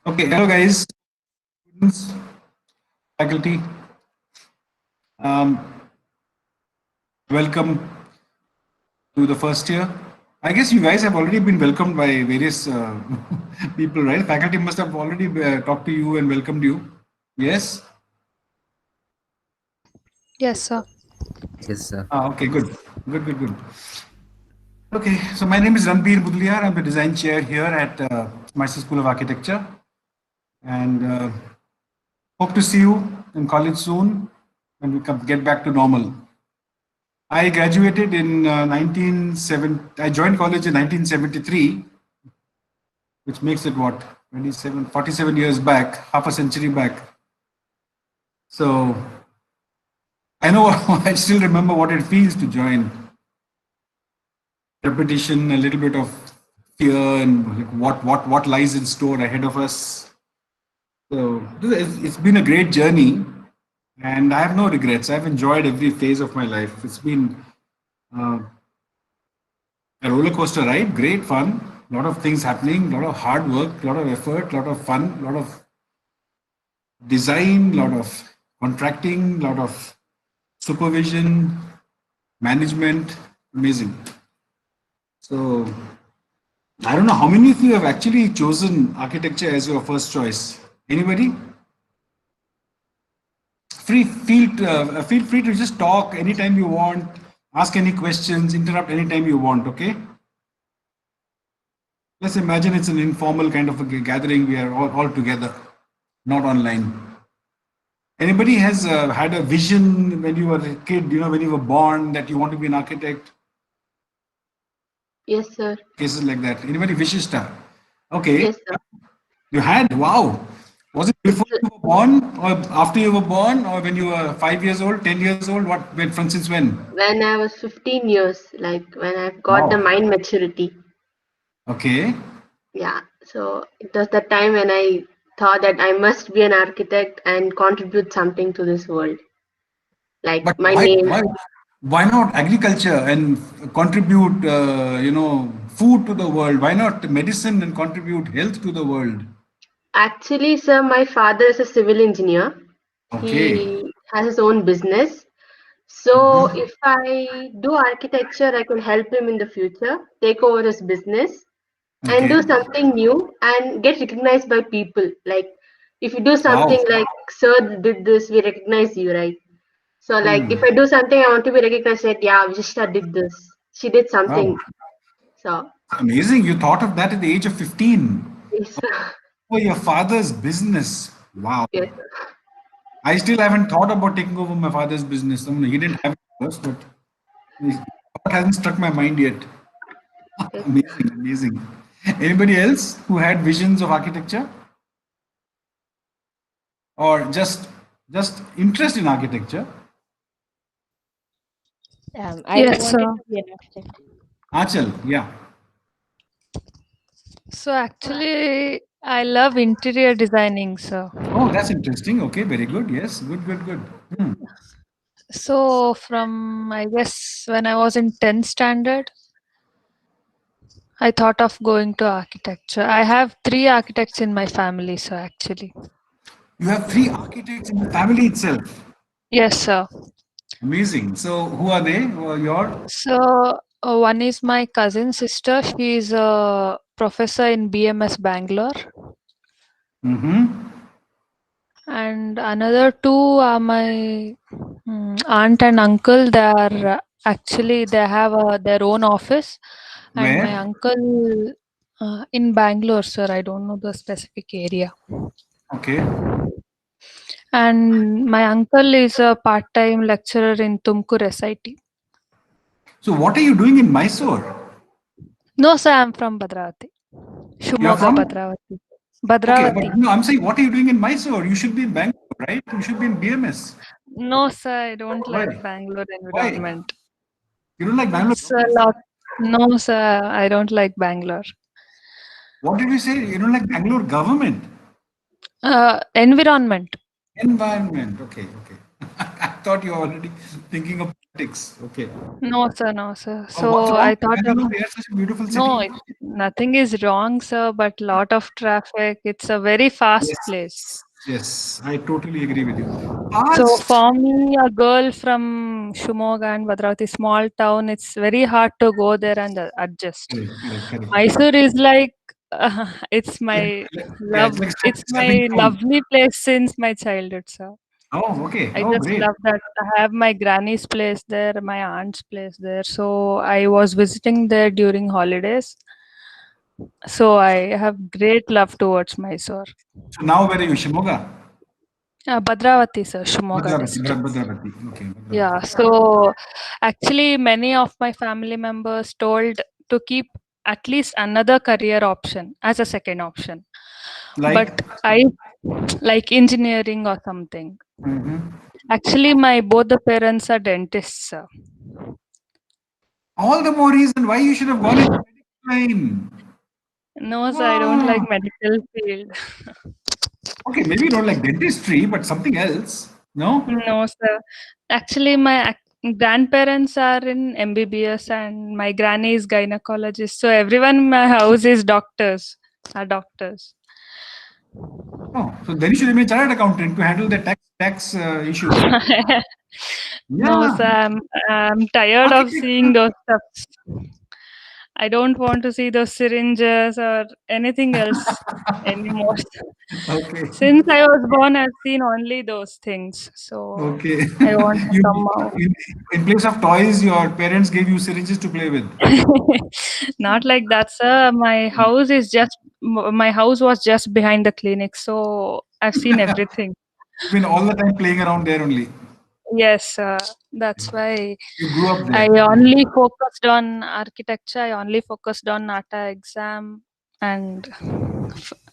Okay, hello guys, students, faculty. Um, Welcome to the first year. I guess you guys have already been welcomed by various people, right? Faculty must have already talked to you and welcomed you. Yes? Yes, sir. Yes, sir. Okay, good. Good, good, good. Okay, so my name is Ranbir Budliar. I'm the design chair here at Mysore School of Architecture. And hope to see you in college soon when we get back to normal. I graduated in 1970. I joined college in 1973, which makes it what 27, 47 years back, half a century back. So I know I still remember what it feels to join. Repetition, a little bit of fear, and like what lies in store ahead of us. So it's been a great journey, and I have no regrets. I've enjoyed every phase of my life. It's been uh, a roller coaster ride, great fun, a lot of things happening, a lot of hard work, a lot of effort, a lot of fun, a lot of design, a lot of contracting, a lot of supervision, management, amazing. So I don't know how many of you have actually chosen architecture as your first choice. Anybody? Feel free to just talk anytime you want, ask any questions, interrupt anytime you want. Okay. Let's imagine it's an informal kind of a gathering. We are all together, not online. Anybody has had a vision when you were a kid, when you were born that you want to be an architect? Yes, sir. Cases like that. Anybody wishes to? Okay. Yes, sir. You had? Wow. Was it before you were born or after you were born or when you were 5 years old, 10 years old? Since when? When I was 15 years, like when I've got the Wow. mind maturity. Okay. Yeah. So it was the time when I thought that I must be an architect and contribute something to this world. Like But my why, name. why, why not agriculture and contribute, food to the world? Why not medicine and contribute health to the world? Actually, sir, my father is a civil engineer. Okay. He has his own business. So Mhm. if I do architecture, I can help him in the future, take over his business and Okay. do something new and get recognized by people. Like if you do Wow. something like sir did this, we recognize you, right? So like if Hmm. I do something, I want to be recognized that yeah, Vishishta did this. She did Wow. something. So Amazing. You thought of that at the age of 15. yes, For your father's business. Wow. yes, I still haven't thought about taking over my father's business. I mean, he didn't have it first, but the thought hasn't struck my mind yet. yes. Amazing, amazing. Anybody else who had visions of architecture or just interest in architecture? I Yes, wanted sir. to be an architect. Achal, yeah. So actually, I love interior designing, sir. Oh, that's interesting. Okay, very good. Yes, good, good, good. Hmm. So from, I guess, when I was in 10th standard, I thought of going to architecture. I have 3 architects in my family, so actually. You have three architects in the family itself. Yes, sir. Amazing. So, who are they? Who are your? So one is my cousin sister. She is a professor in BMS Bangalore. Mm-hmm. And another 2 are my aunt and uncle. They are actually they have their own office, and my Where? uncle in Bangalore, sir. I don't know the specific area. Okay. And my uncle is a part-time lecturer in Tumkur SIT. So, what are you doing in Mysore? No, sir, I'm from Bhadravati. You're Shumoga, from? Bhadravati. Okay, but Bhadravati. no, I'm saying, what are you doing in Mysore? You should be in Bangalore, right? You should be in BMS. No, sir, I don't Why? like Bangalore Why? environment. You don't like Bangalore? It's a lot. No, sir, I don't like Bangalore. What did you say? You don't like Bangalore government? Environment. Environment. Okay, okay. thought you were already thinking of politics. Okay. No, sir, no, sir. Oh, what's So wrong I with thought of Bangalore? We are such a beautiful no, city. nothing is wrong, sir, but lot of traffic. It's a very fast place. Yes. Yes, I totally agree with you. So Fast. for me, a girl from Shumoga and Bhadravati, small town, it's very hard to go there and adjust. Correct, correct, correct. Mysore is like it's Like, my yeah, love. it's like It's stepping my stone. lovely place since my childhood, sir. Oh, okay. I Oh, just great. love that. I have my granny's place there, my aunt's place there. So I was visiting there during holidays. So I have great love towards Mysore. So now where are you? Shimoga? Bhadravati, sir, Shumoga Bhadravati, district. Bhadravati. Okay, Yeah, Bhadravati. so actually, many of my family members told to keep at least another career option as a second option. Like, But I like engineering or something. mhm. Actually, my both the parents are dentists, sir. All the more reason why you should have gone into medical line. No, Come sir, I don't like on. medical field. Okay, maybe you don't like dentistry, but something else. No? No, sir. Actually, my grandparents are in MBBS and my granny is gynecologist. So everyone in my house is doctors, are doctors. Oh, so then you should have been a chartered accountant to handle the tax issues. No, sir, Yeah. I'm tired of seeing Architecture. those stuff. I don't want to see those syringes or anything else anymore. Okay. Since I was born, I've seen only those things. So Okay. I want to You, come out. in place of toys, your parents gave you syringes to play with. Not like that, sir. My house was just behind the clinic, so I've seen everything. You've been all the time playing around there only. Yes, that's why You grew up I there. only focused on architecture. I only focused on NATA exam, and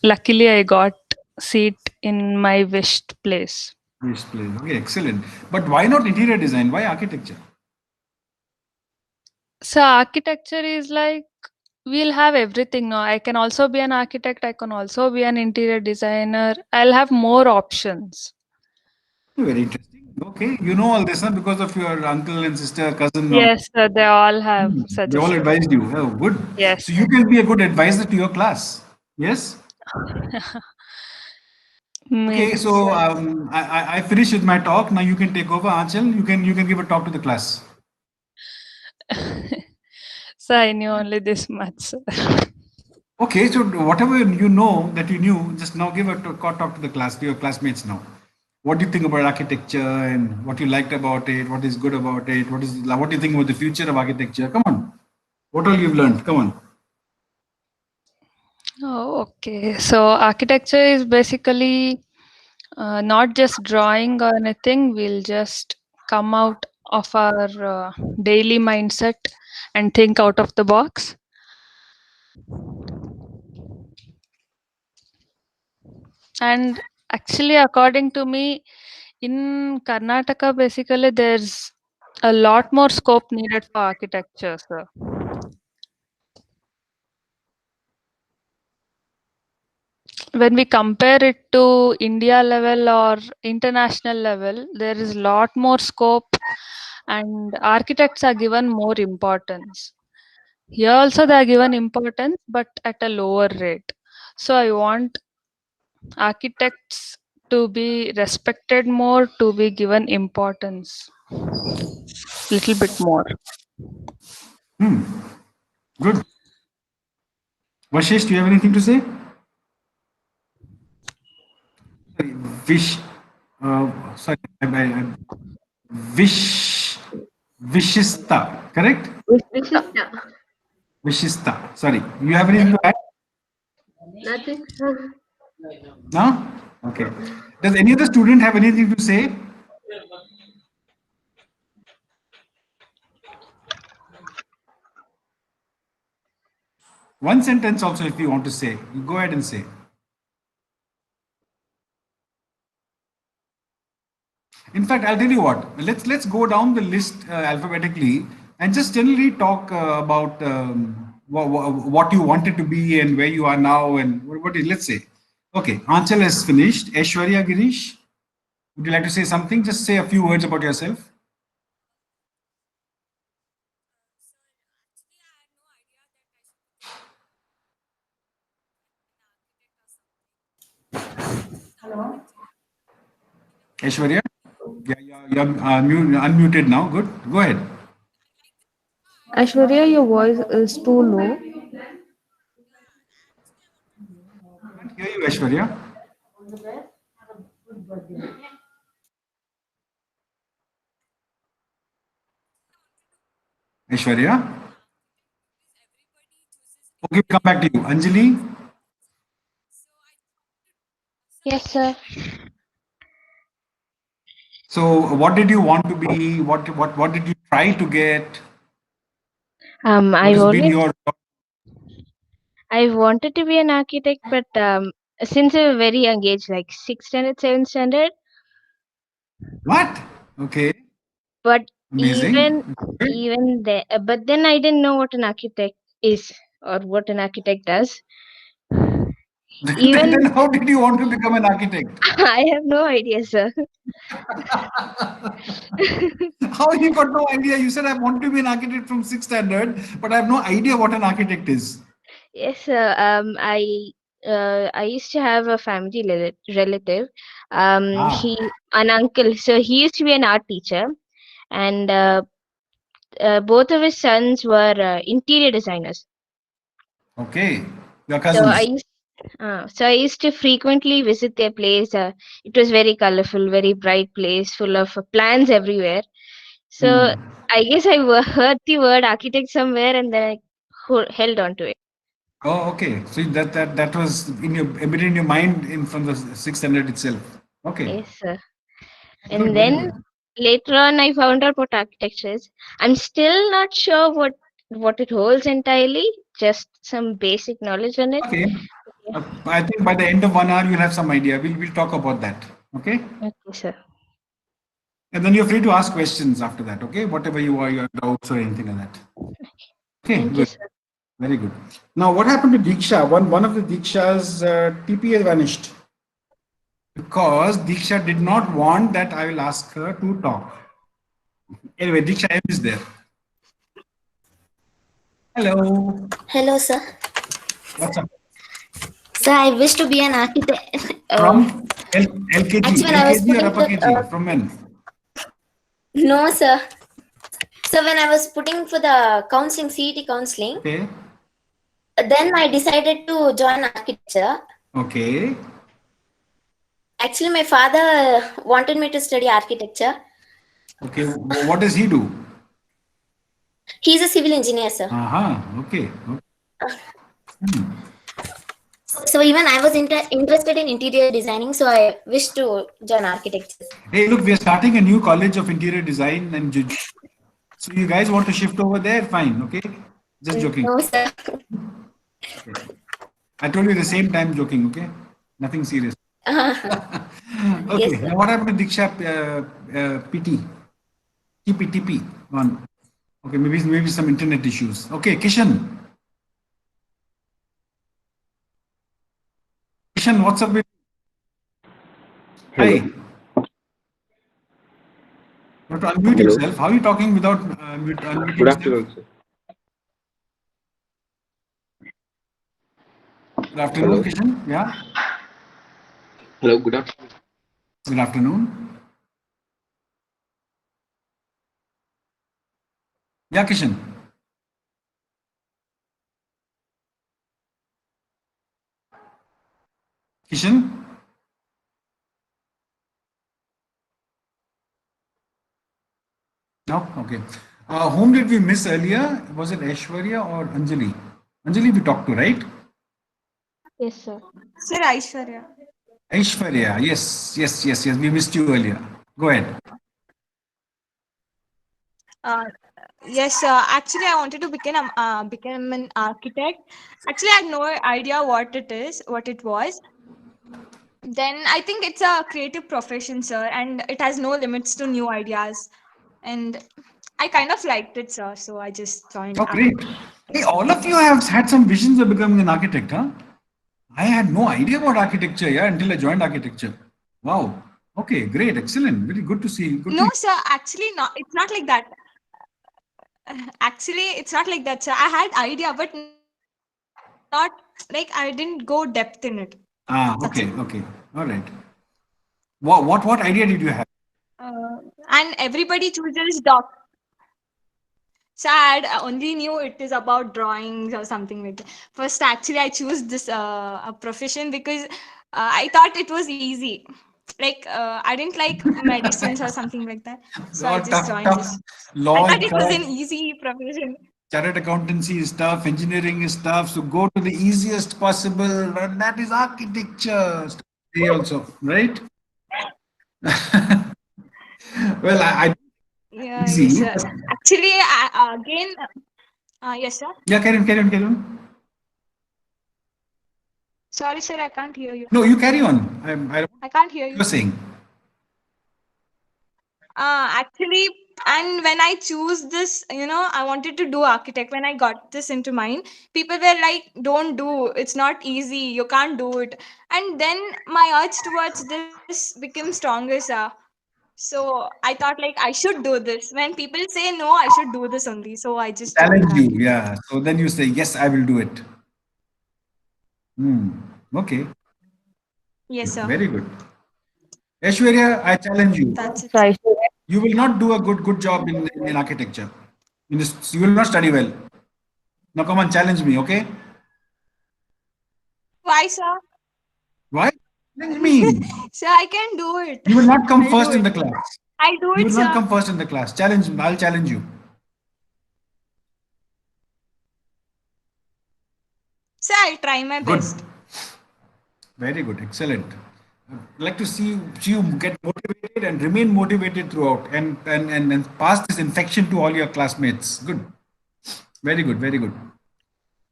luckily I got seat in my wished place. Yes, place. Okay, excellent. But why not interior design? Why architecture? So architecture is like we'll have everything now. I can also be an architect. I can also be an interior designer. I'll have more options. Very interesting. Okay, you know all this, huh? Because of your uncle and sister, cousin, or Yes, they all have they all suggested. advised you. Oh, good. Yes. So you can be a good advisor to your class. Yes. Okay, Maybe. so I finished with my talk. Now you can take over, Anchal. You can give a talk to the class. So I knew only this much. Okay, so whatever you know that you knew, just now give a talk to the class, to your classmates now. What do you think about architecture and what you liked about it? What is good about it? What do you think about the future of architecture? Come on, what all you've learned? Come on. Oh, okay. So architecture is basically not just drawing or anything. We'll just come out of our daily mindset and think out of the box. And actually, according to me, in Karnataka, basically, there's a lot more scope needed for architecture, sir. When we compare it to India level or international level, there is a lot more scope and architects are given more importance. Here also they are given importance, but at a lower rate. So I want architects to be respected more, to be given importance little bit more. Good. Vashish, do you have anything to say? Sorry, Vish. Sorry, Vish. Vishista, correct? Vishishta. Vishista. Sorry. You have anything to add? Nothing. No? Okay. Does any other student have anything to say? One sentence also, if you want to say, you go ahead and say. In fact, I'll tell you what. Let's go down the list alphabetically and just generally talk about what you wanted to be and where you are now and let's say. Okay, Anchal has finished. Aishwarya Girish. Would you like to say something? Just say a few words about yourself. Aishwarya? Yeah, you're unmuted now. Good. Go ahead. Aishwarya, your voice is too low. Can't hear you, Aishwarya. Aishwarya? Okay, we'll come back to you. Anjali? Yes, sir. So, what did you want to be? What did you try to get? What I has been always your I wanted to be an architect, but since a very young age, like 6th standard, 7th standard, what? Okay, but amazing. even there, but then I didn't know what an architect is or what an architect does. Even Then how did you want to become an architect? I have no idea, sir. How you got no idea? You said I want to be an architect from sixth standard, but I have no idea what an architect is. Yes, sir. I used to have a family relative. Ah, An uncle. So he used to be an art teacher, and both of his sons were interior designers. okay. Your So I cousins. used, so I used to frequently visit their place. It was very colorful, very bright place, full of plants everywhere. So I guess heard the word architect somewhere, and then I held on to it. Oh, okay. So that was in your embedded in your mind in from the sixth standard itself. Okay. Yes, sir. Good, And very then good. later on, I found out what architecture is. I'm still not sure what it holds entirely. Just some basic knowledge on it. Okay. I think by the end of 1 hour you'll have some idea. We'll talk about that. Okay. Okay, sir. And then you're free to ask questions after that. Okay. Whatever you are, your doubts or anything like that. Okay. Thank you, Good. sir. Very good. Now, what happened to Diksha? One of the Diksha's TP has vanished because Diksha did not want that I will ask her to talk. Anyway, Diksha M is there. Hello. Hello, sir. What's up? Sir, I wish to be an architect. From LKG, Actually, when I was LKG or putting upper the, KG? From when? no, sir. So when I was putting for the counseling, CET counseling, Okay. then I decided to join architecture. Okay. Actually, my father wanted me to study architecture. Okay. What does he do? He's a civil engineer, sir. Okay. So even I was interested in interior designing, so I wish to join architecture. Hey, look, we are starting a new college of interior design and so you guys want to shift over there? Fine. Okay. Just joking. No, sir. I told you the same time joking. Okay. Nothing serious. Okay. Yes, sir. Now what happened to Diksha PT? TP one. Okay. Maybe some internet issues. Okay. Kishan. Kishan, what's up with? Hi. You have to unmute Hello. yourself. How are you talking without unmuting Good yourself? afternoon, sir. Good afternoon, Hello. Kishan. Yeah. Hello, good afternoon. Good afternoon. Yeah, Kishan. Kishan? No? Okay. Whom did we miss earlier? Was it Aishwarya or Anjali? Anjali we talked to, right? Yes, sir. Sir Aishwarya. Aishwarya. Yes. We missed you earlier. Go ahead. Yes, actually, I wanted to become an architect. Actually, I had no idea what it was. Then I think it's a creative profession, sir, and it has no limits to new ideas. And I kind of liked it, sir, so I just joined. Oh, great. Hey, all of you have had some visions of becoming an architect, huh? I had no idea about architecture, yeah, until I joined architecture. Wow. Okay, great, excellent. Very good to see. Good No, to sir. Actually, not. It's not like that. Actually, it's not like that, sir. I had idea, but not like I didn't go depth in it. That's okay, it. okay. All right. What idea did you have? And everybody chooses doc. So I had, only knew it is about drawings or something like that. First, actually, I chose this a profession because I thought it was easy. Like I didn't like medicines or something like that. So I Oh, just tough, joined tough. this. I Law thought is it was tough. an easy profession. Chartered accountancy is tough. Engineering is tough. So go to the easiest possible, and that is architecture. They also, right? Well, I Yeah, yes, easy. sir. Actually, again, yes, sir. Yeah, carry on. Sorry, sir, I can't hear you. No, you carry on. I can't hear You're you. saying. Actually, and when I choose this, I wanted to do architect. When I got this into mind, people were like, "Don't do. It's not easy. You can't do it." And then my urge towards this became stronger, sir. So I thought like I should do this. When people say no, I should do this only. So I just joined Challenge you, architect. yeah. So then you say, yes, I will do it. Hmm. Okay, Yes, sir. very good. Aishwarya, I challenge you. That's it. Right. You will not do a good job in architecture. You will not study well. Now come on, challenge me, okay? Why, sir? Why? Challenge me. Sir, I can do it. You will not come I'll do first in it. the class. I do You it, will not sir. come first in the class. Challenge me. I'll challenge you. Sir, I'll try my Good. best. Very good. Excellent. I'd like to see you get motivated and remain motivated throughout and pass this infection to all your classmates. Good. Very good. Very good.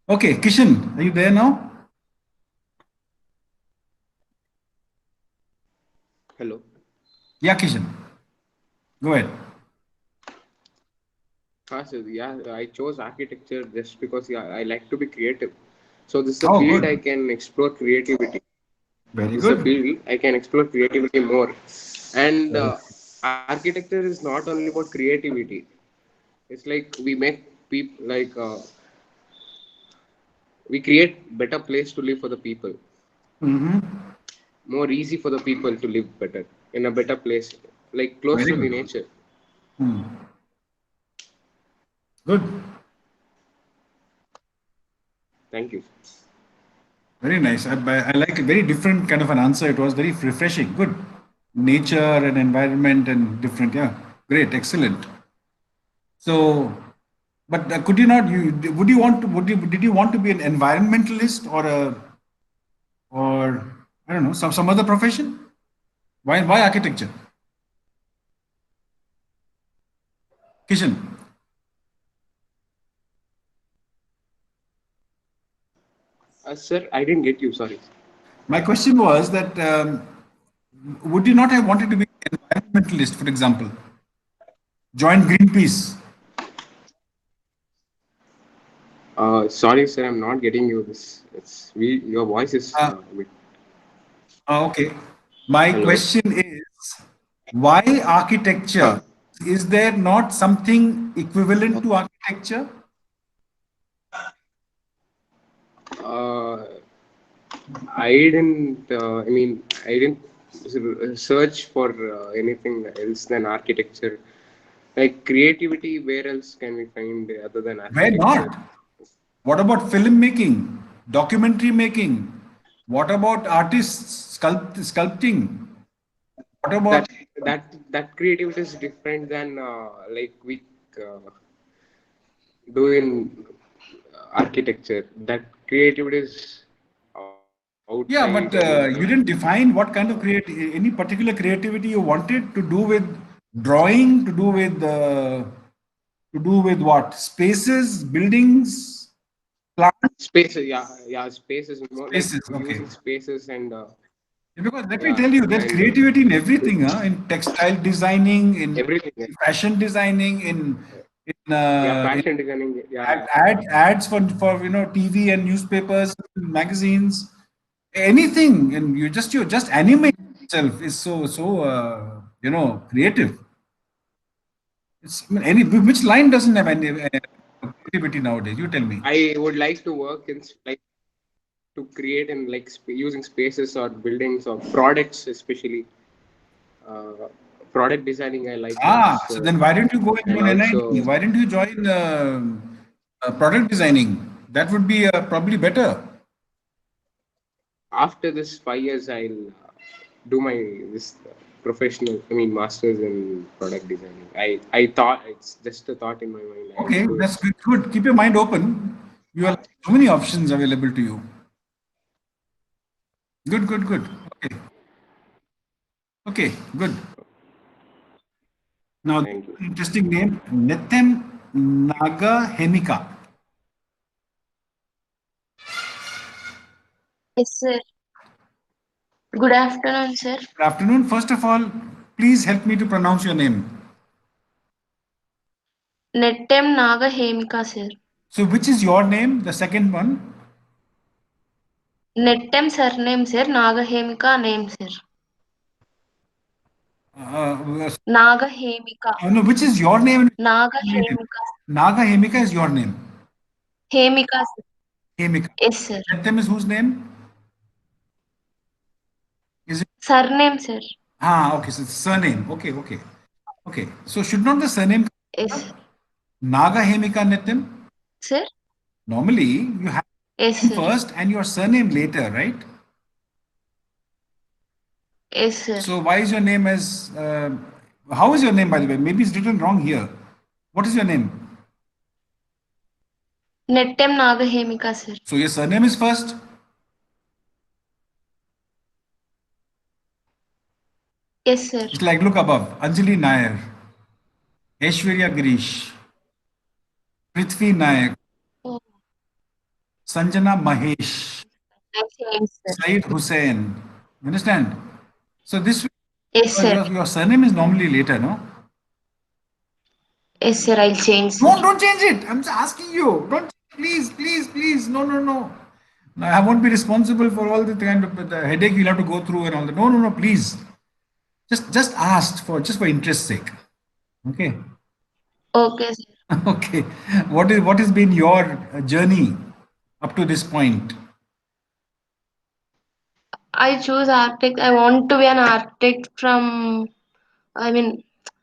Okay, Kishan, are you there now? Hello. Yeah, Kishan. Go ahead. So yeah, I chose architecture just because I like to be creative. So this is a Oh, field good. I can explore creativity. Very This is a good. field I can explore creativity more. And architecture is not only about creativity. It's like we make people like we create better place to live for the people. Mm-hmm. More easy for the people to live better in a better place, like close Very to the good. nature. Hmm. Good. Thank you. Very nice. I like a very different kind of an answer. It was very refreshing. Good. Nature and environment and different. Yeah. Great. Excellent. So, but could you not? Would you want to? Did you want to be an environmentalist or I don't know some other profession? Why architecture? Kishan. Sir, I didn't get you. Sorry. My question was that would you not have wanted to be an environmentalist, for example? Join Greenpeace. Sorry, sir, I'm not getting you. Your voice is bit. Okay. My Hello. question is, why architecture? Is there not something equivalent to architecture? I didn't. I didn't search for anything else than architecture. Like creativity, where else can we find other than Where architecture? not? What about filmmaking, documentary making? What about artists sculpting? What about That creativity is different than like we do in architecture. That creativity is outside. yeah, but you didn't define what kind of any particular creativity you wanted to do with drawing, to do with what? Spaces, buildings, plants, Spaces, yeah, spaces more like spaces. Okay. using spaces and Because let me yeah, tell you, there's and creativity in everything, huh? In textile designing, in everything. fashion designing, in Fashion designing. ads for TV and newspapers, magazines, anything, and you just animate. itself is so creative. I mean, which line doesn't have any creativity nowadays? You tell me. I would like to work in like to create in like using spaces or buildings or products, especially uh, product designing. I like that. So then why didn't you go into and an also NIT? Why didn't you join product designing? That would be probably better. after this 5 years, I'll do my this professional. I mean, masters in product designing. I thought it's just a thought in my mind. I'll Okay, do it. that's good. Good. Keep your mind open. You have so many options available to you. Good, good, good. Okay. Okay, good. Now, Thank you. interesting name, Nitin Naga Hemika. Yes, sir. Good afternoon, sir. Good afternoon. First of all, please help me to pronounce your name. Nettem Naga Hemika, sir. So, which is your name? The second one? Nettem surname, sir. Naga Hemika name, sir. Naga Hemika. No, which is your name? Naga Hemika. Naga Hemika is your name. Hemika, sir. Hemika. Yes, sir. Nettem is whose name? Is it? Surname, sir. Okay. So, it's surname. Okay, okay. Okay. So, should not the surname Yes, sir. Naga Hemika Nettem? Sir? Normally, you have Yes, name sir. first and your surname later, right? Yes, sir. So why is your name as? How is your name, by the way? Maybe it's written wrong here. What is your name? Nettem Naga Hemika, sir. So your surname is first. Yes, sir. It's like look above. Anjali Nair, Aishwarya Girish, Prithvi Nayak, Oh, Sanjana Mahesh, I changed, sir. Said Hussain. You understand? So this Yes, sir. your surname is normally later, no? Yes, sir. I'll change, sir. No, don't change it. I'm just asking you. Don't please, please, please. No, no, no. No, I won't be responsible for all the kind of the headache you'll have to go through and all that. No, no, no. Please, just asked for just for interest sake. Okay. Okay, sir. Okay. What has been your journey up to this point? I choose architect. I want to be an architect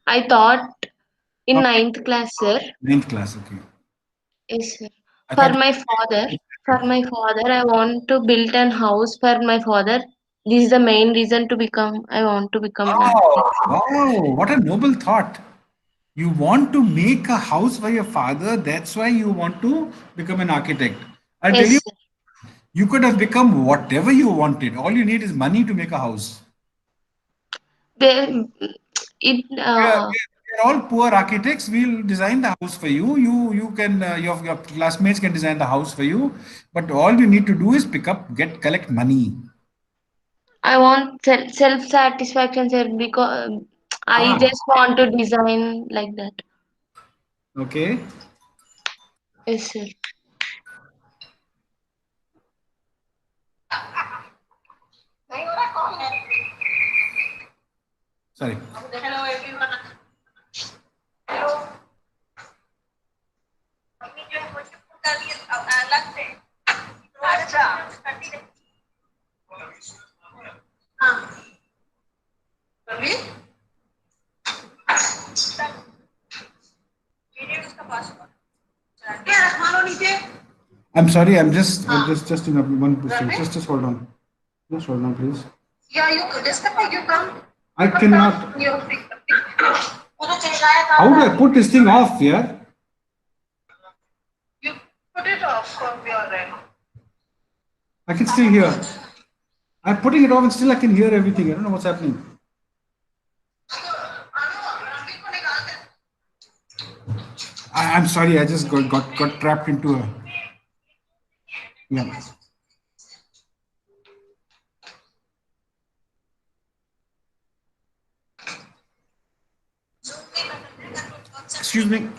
I thought in ninth class, sir. Ninth class. Okay. Yes, sir. I For thought. my father, I want to build an house for my father. This is the main reason I want to become an Oh, architect. wow! What a noble thought. You want to make a house for your father. That's why you want to become an architect. I'll tell you. Yes, sir. You could have become whatever you wanted. All you need is money to make a house. They, it, We are all poor architects. We'll design the house for you. You can your classmates can design the house for you. But all you need to do is collect money. I want self satisfaction, sir, because I Ah, just want to design like that. okay. Yes, sir. Sorry. I'm sorry. I'm just in one position. Just hold on. Just hold on, please. Yeah, you could. Just you come. I cannot. How do I put this thing off here? You put it off from your end. I can still hear. I'm putting it off and still I can hear everything. I don't know what's happening. I'm sorry. I just got trapped into a. Yeah. Excuse me.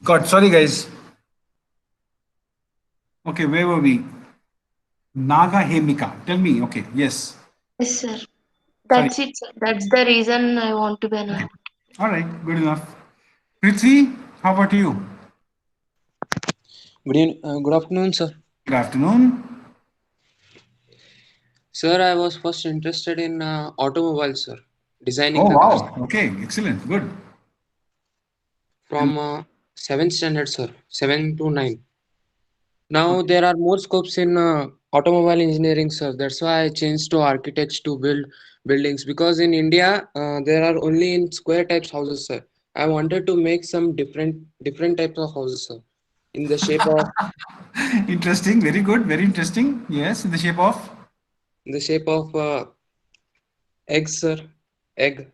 God, sorry guys. Okay, where were we? Naga Hemika. Tell me. Okay, yes. Yes, sir. Sorry. That's it, sir. That's the reason I want to be an architect. All right, good enough. Prithvi, how about you? Good afternoon, sir. Good afternoon. Sir, I was first interested in automobiles, sir. Designing Oh, the cars wow. Okay, excellent. Good. from 7th standard, sir. 7 to 9. Now there are more scopes in automobile engineering, sir. That's why I changed to architects to build buildings because in India there are only in square types houses, sir. I wanted to make some different types of houses, sir, in the shape of Interesting. Very good. Very interesting. Yes, in the shape of. eggs, sir. Egg.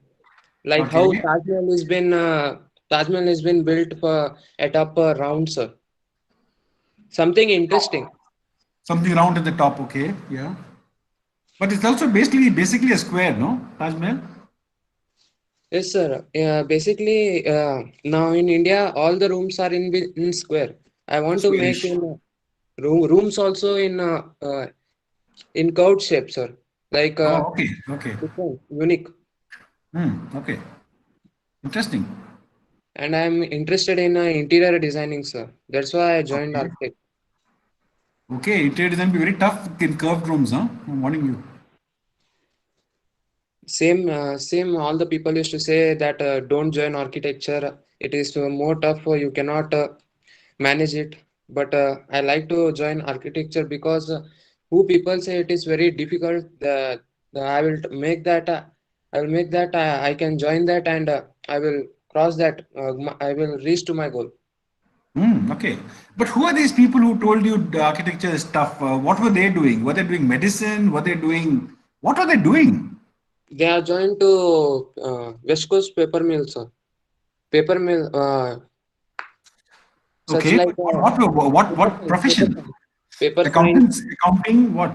Like how Okay. Taj Mahal has been built for at upper round, sir. Something interesting. Something round at the top. Okay. Yeah. But it's also basically a square, no? Taj Mahal. Yes, sir. Basically, now in India, all the rooms are in square. I want to make Squarish. in rooms also in curved shape, sir. Like Oh, okay. Okay. different, unique. Okay. Interesting. And I'm interested in interior designing, sir. That's why I joined Okay. architect. Okay. Interior design be very tough in curved rooms, huh? I'm warning you. Same. All the people used to say that don't join architecture. It is more tough. You cannot manage it. But I like to join architecture because who people say it is very difficult. I will make that. I will make that. I can join that and I will cross that. I will reach to my goal. Okay. But who are these people who told you the architecture is tough? What were they doing? Were they doing medicine? Were they doing, what were they doing? They are joined to West Coast paper mill, sir. Paper mill, such Okay. like But what paper profession? science, paper science. Accountants, accounting, what?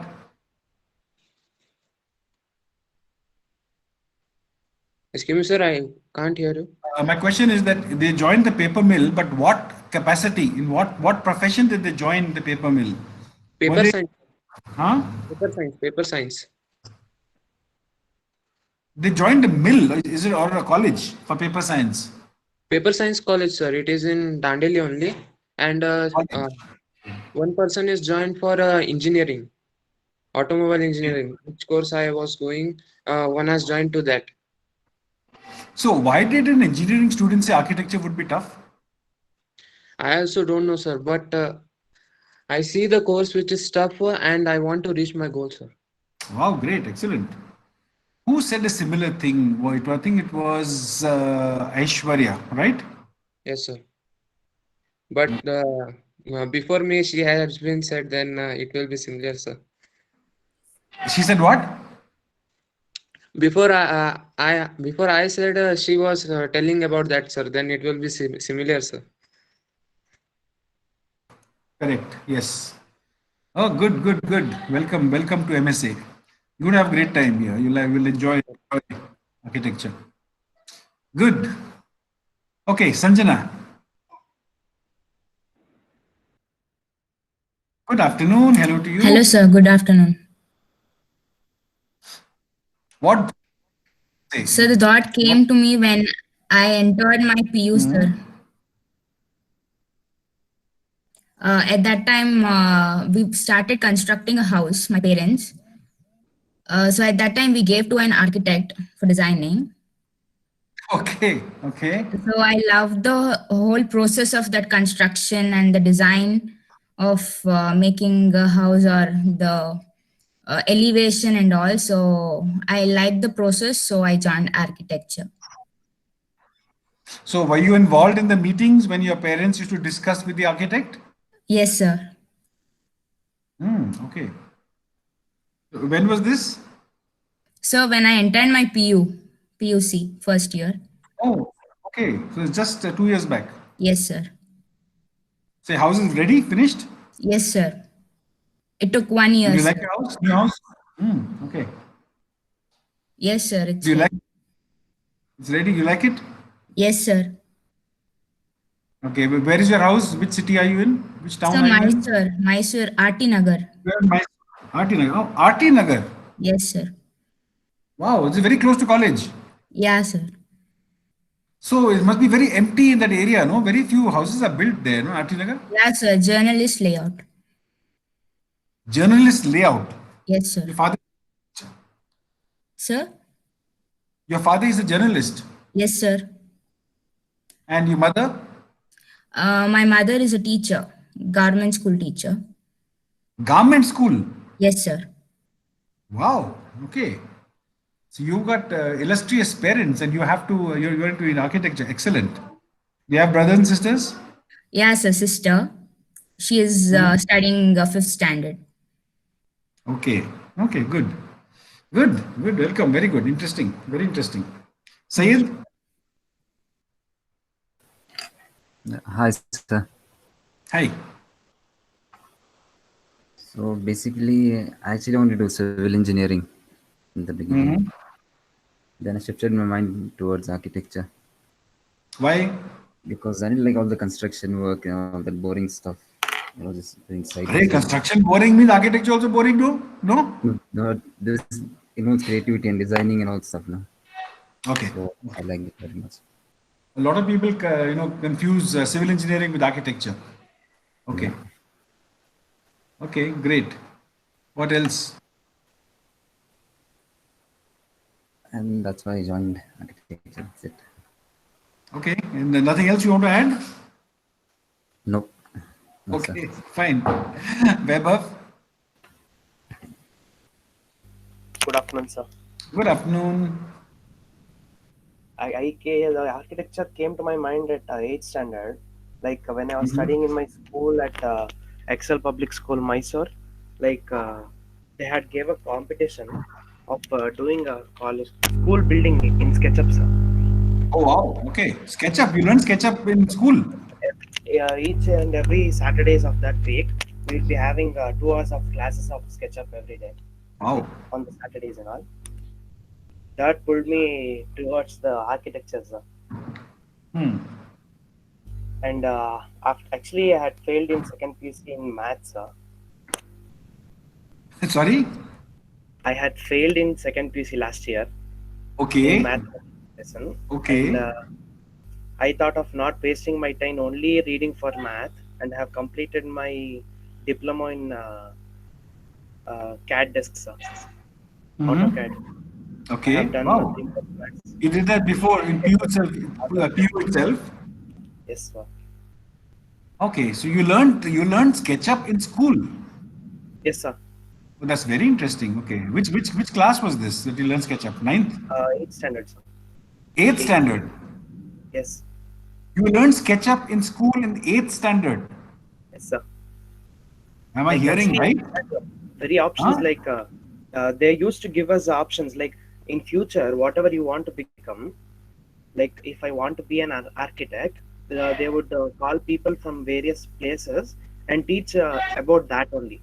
Excuse me, sir, I can't hear you. My question is that they joined the paper mill, but what capacity? In what profession did they join the paper mill? Were Paper they, science, huh? paper science. They joined a mill, is it, or a college for paper science? Paper science college, sir. It is in Dandeli only. And College. one person is joined for engineering, automobile engineering, which course I was going. One has joined to that. So why did an engineering student say architecture would be tough? I also don't know, sir, but I see the course which is tough and I want to reach my goal, sir. Wow, great, excellent. Who said a similar thing? Well, I think it was Aishwarya, right? Yes, sir. But before me, she has been said, then it will be similar, sir. She said what? Before I said she was telling about that, sir. Then it will be similar, sir. Correct. Yes. Oh, good, good, good. Welcome to MSA. You're gonna have a great time here. Will enjoy architecture. Good. Okay, Sanjana. Good afternoon. Hello to you. Hello, sir. Good afternoon. What? So the thought came to me when I entered my PU, sir. At that time, we started constructing a house, my parents. So at that time, we gave to an architect for designing. Okay, okay. So I loved the whole process of that construction and the design of making a house or the elevation and all. So I liked the process, so I joined architecture. So were you involved in the meetings when your parents used to discuss with the architect? Yes, sir. Okay. When was this? So when I entered my PUC first year. Oh, okay. So it's just 2 years back. Yes, sir. So house is ready, finished? Yes, sir. It took 1 year. Do you like your house? New house? Okay. Yes, sir. Do you like? It's ready. You like it? Yes, sir. Okay, where is your house? Which city are you in? Which town So are you in? Mysore, RT Nagar. Where in Mysore? RT Nagar. Oh, RT Nagar. Yes, sir. Wow, it's very close to college. Yeah, sir. So it must be very empty in that area, no? Very few houses are built there, no? RT Nagar. Yeah, sir. Journalist layout. Journalist layout. Yes, sir. Your father, Sir? your father is a journalist, Yes, sir. and your mother, My mother is a teacher, government school teacher. government school. Yes, sir. Wow. Okay. So you got illustrious parents, and you have to. You're into in architecture. Excellent. You have brothers and sisters. Yes, a sister. She is studying fifth standard. Okay. Okay. Good. Good. Good. Welcome. Very good. Interesting. Very interesting. Sayed. Hi, sir. Hi. So basically, I actually wanted to do civil engineering in the beginning. Then I shifted my mind towards architecture. Why? Because I didn't like all the construction work and all that boring stuff. I was just doing side. Hey, construction boring means architecture also boring, no? No? No, this involves creativity and designing and all stuff, no? Okay. So I like it very much. A lot of people, confuse civil engineering with architecture. Okay. Yeah. Okay, great. What else? And that's why I joined architecture. That's it. Okay, and nothing else you want to add? Nope. No, Okay, sir. fine. Vaibhav, Good afternoon, sir. good afternoon. The architecture came to my mind at 8th standard. Like when I was studying in my school at Excel Public School, Mysore, like they had gave a competition of doing a college school building in SketchUp, sir. Oh, wow. Okay. SketchUp. You learned SketchUp in school. Each and every Saturdays of that week, we'll be having 2 hours of classes of SketchUp every day Wow. on the Saturdays and all. That pulled me towards the architecture, sir. And actually, I had failed in second PUC in maths, sir. Sorry? I had failed in second PUC last year. Okay. In math lesson. Okay. And, I thought of not wasting my time only reading for math, and have completed my diploma in CAD desk, sir. AutoCAD. Okay. I have done Wow. nothing but maths. You did that before in PU itself? Yes, sir. Okay, so you learned SketchUp in school. Yes, sir. Oh, that's very interesting. Okay, which class was this that you learned SketchUp? Ninth, 8th standard, sir. eighth standard. Yes. You learned SketchUp in school in eighth standard. Yes, sir. Am I hearing right? Very options Huh? like they used to give us options like in future whatever you want to become. Like if I want to be an architect, they would call people from various places and teach about that only.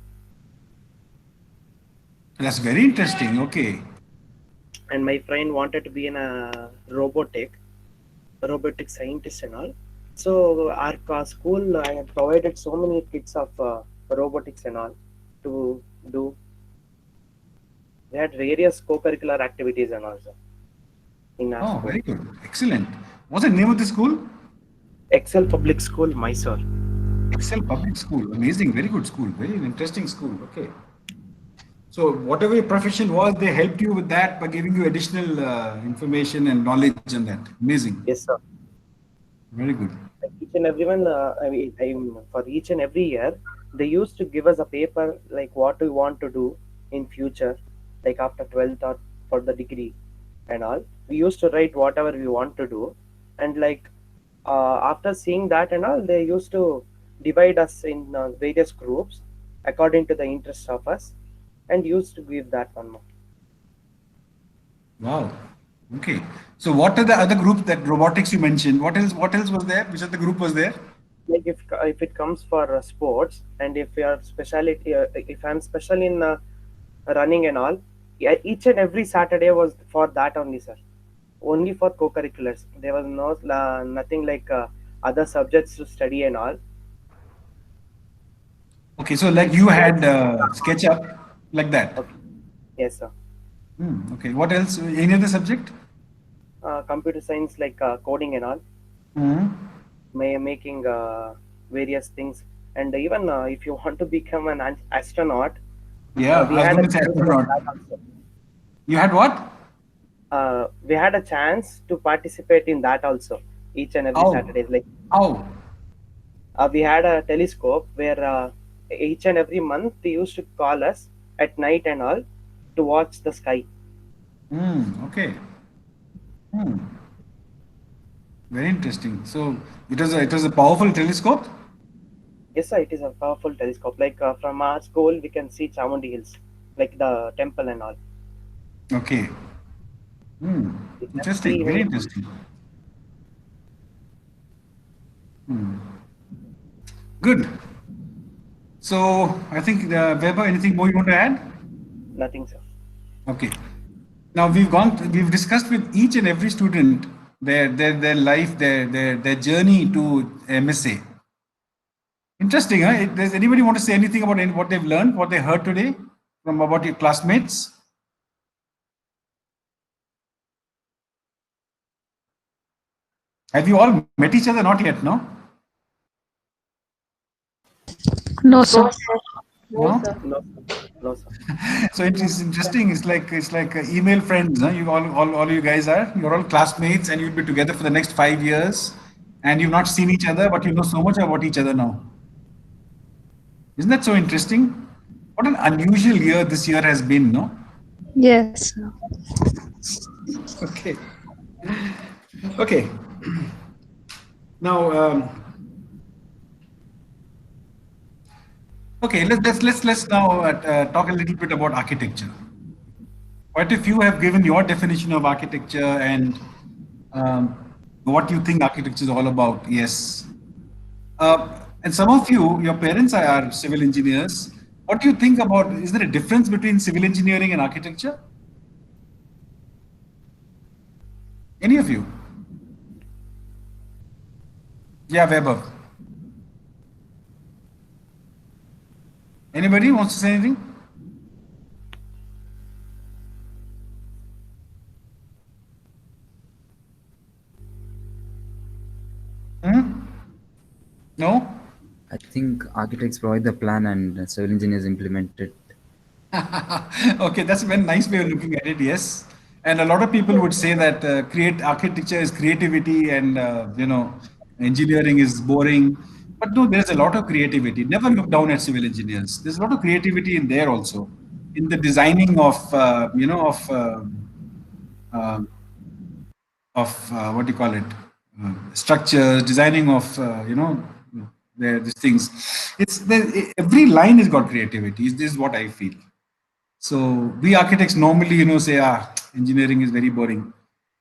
That's very interesting. Okay. And my friend wanted to be in a robotic scientist and all. So our school, I had provided so many kits of robotics and all to do. We had various co-curricular activities and also in our Oh, school. very good. Excellent. What's the name of the school? Excel Public School, Mysore. Excel Public School. Amazing. Very good school. Very interesting school. Okay. So whatever your profession was, they helped you with that by giving you additional information and knowledge on that. Amazing. Yes, sir. Very good. Each and everyone, for each and every year, they used to give us a paper like what we want to do in future, like after 12th or for the degree and all. We used to write whatever we want to do, and like after seeing that and all, they used to divide us in various groups according to the interests of us, and used to give that one more. Wow. Okay. So what are the other groups that robotics you mentioned? What else was there? Which other group was there? Like if it comes for sports, and if you are specialty, if I'm special in running and all, yeah, each and every Saturday was for that only, sir. Only for co-curriculars. There was nothing like other subjects to study and all. Okay, so like you had SketchUp like that. Okay. Yes, sir. Okay, what else? Any other subject? Computer science, like coding and all, making various things, and even if you want to become an astronaut, Yeah, we I was had going a to say chance for astronaut. that also. You had what? We had a chance to participate in that also each and every Oh, Saturday. Like oh, we had a telescope where each and every month they used to call us at night and all to watch the sky. okay. Very interesting. So it was a powerful telescope. Yes, sir, it is a powerful telescope. Like from our school, we can see Chamundi Hills, like the temple and all. Okay. We can Interesting. see Very even interesting. Good. So I think Weber, anything more you want to add? nothing, sir. Okay. Now we've discussed with each and every student their life, their journey to MSA. Interesting, huh? Does anybody want to say anything about what they've learned, what they heard today from about your classmates? Have you all met each other? Not yet, no? No, sir. No? No, sir. So it is interesting. It's like email friends. Huh? You all you guys you're all classmates, and you'll be together for the next 5 years, and you've not seen each other, but you know so much about each other now. Isn't that so interesting? What an unusual year this year has been, no? Yes, sir. Okay. Okay. Now, okay. Let's now talk a little bit about architecture. Quite a few have given your definition of architecture and what you think architecture is all about. Yes. And some of you, your parents are civil engineers. What do you think about? Is there a difference between civil engineering and architecture? Any of you? Yeah, Weber. Anybody wants to say anything? No? I think architects provide the plan and civil engineers implement it. Okay, that's a very nice way of looking at it, yes. And a lot of people would say that create architecture is creativity and, engineering is boring. But no, there's a lot of creativity. Never look down at civil engineers. There's a lot of creativity in there also, in the designing of, what do you call it? Structures, designing of, these things. Every line has got creativity. This is what I feel. So we architects normally, say, engineering is very boring.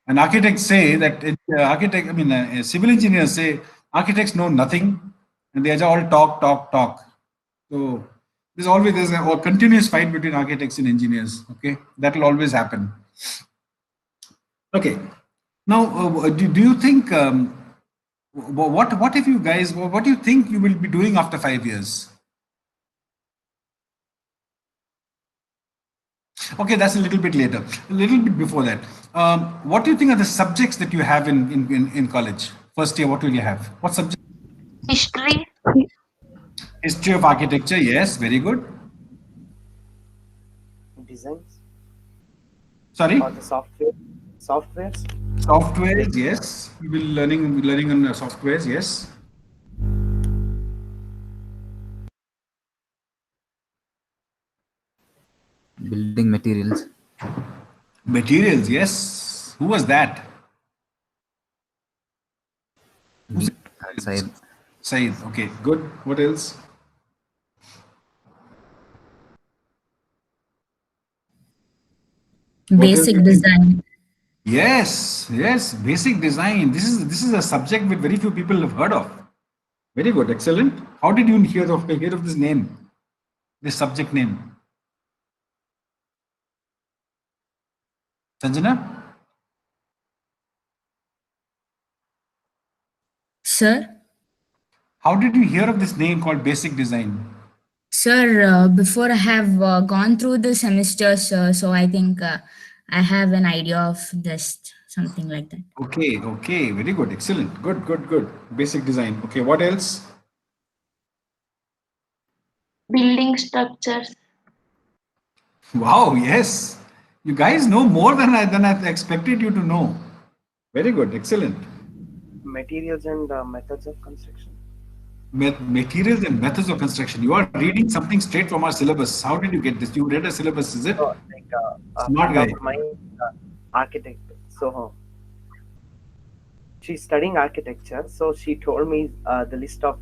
And architects say that civil engineers say architects know nothing, and they are all talk, talk, talk. So there's a continuous fight between architects and engineers. Okay, that will always happen. Okay, now do you think what if you guys? What do you think you will be doing after 5 years? Okay, that's a little bit later, a little bit before that. What do you think are the subjects that you have in college? First year, what will you have? What subject? History. History of architecture, yes, very good. Designs. Sorry? Or the softwares. Softwares, yes. We will learning on softwares, yes. Building materials. Materials, yes. Who was that? Said. Said, okay, good. What else? Basic design. Yes, basic design. This is a subject that very few people have heard of. Very good, excellent. How did you hear of this name, this subject name? Sanjana? Sir? How did you hear of this name called basic design? Sir, before I have gone through the semesters, so I think I have an idea of this, something like that. Okay, okay, very good, excellent, good, good, good. Basic design. Okay, what else? Building structures. Wow, yes. You guys know more than I expected you to know. Very good, excellent. Materials and methods of construction. Materials and methods of construction. You are reading something straight from our syllabus. How did you get this? You read a syllabus, is it? So, like a Smart friend guy. of mine, architect. So she's studying architecture. So she told me the list of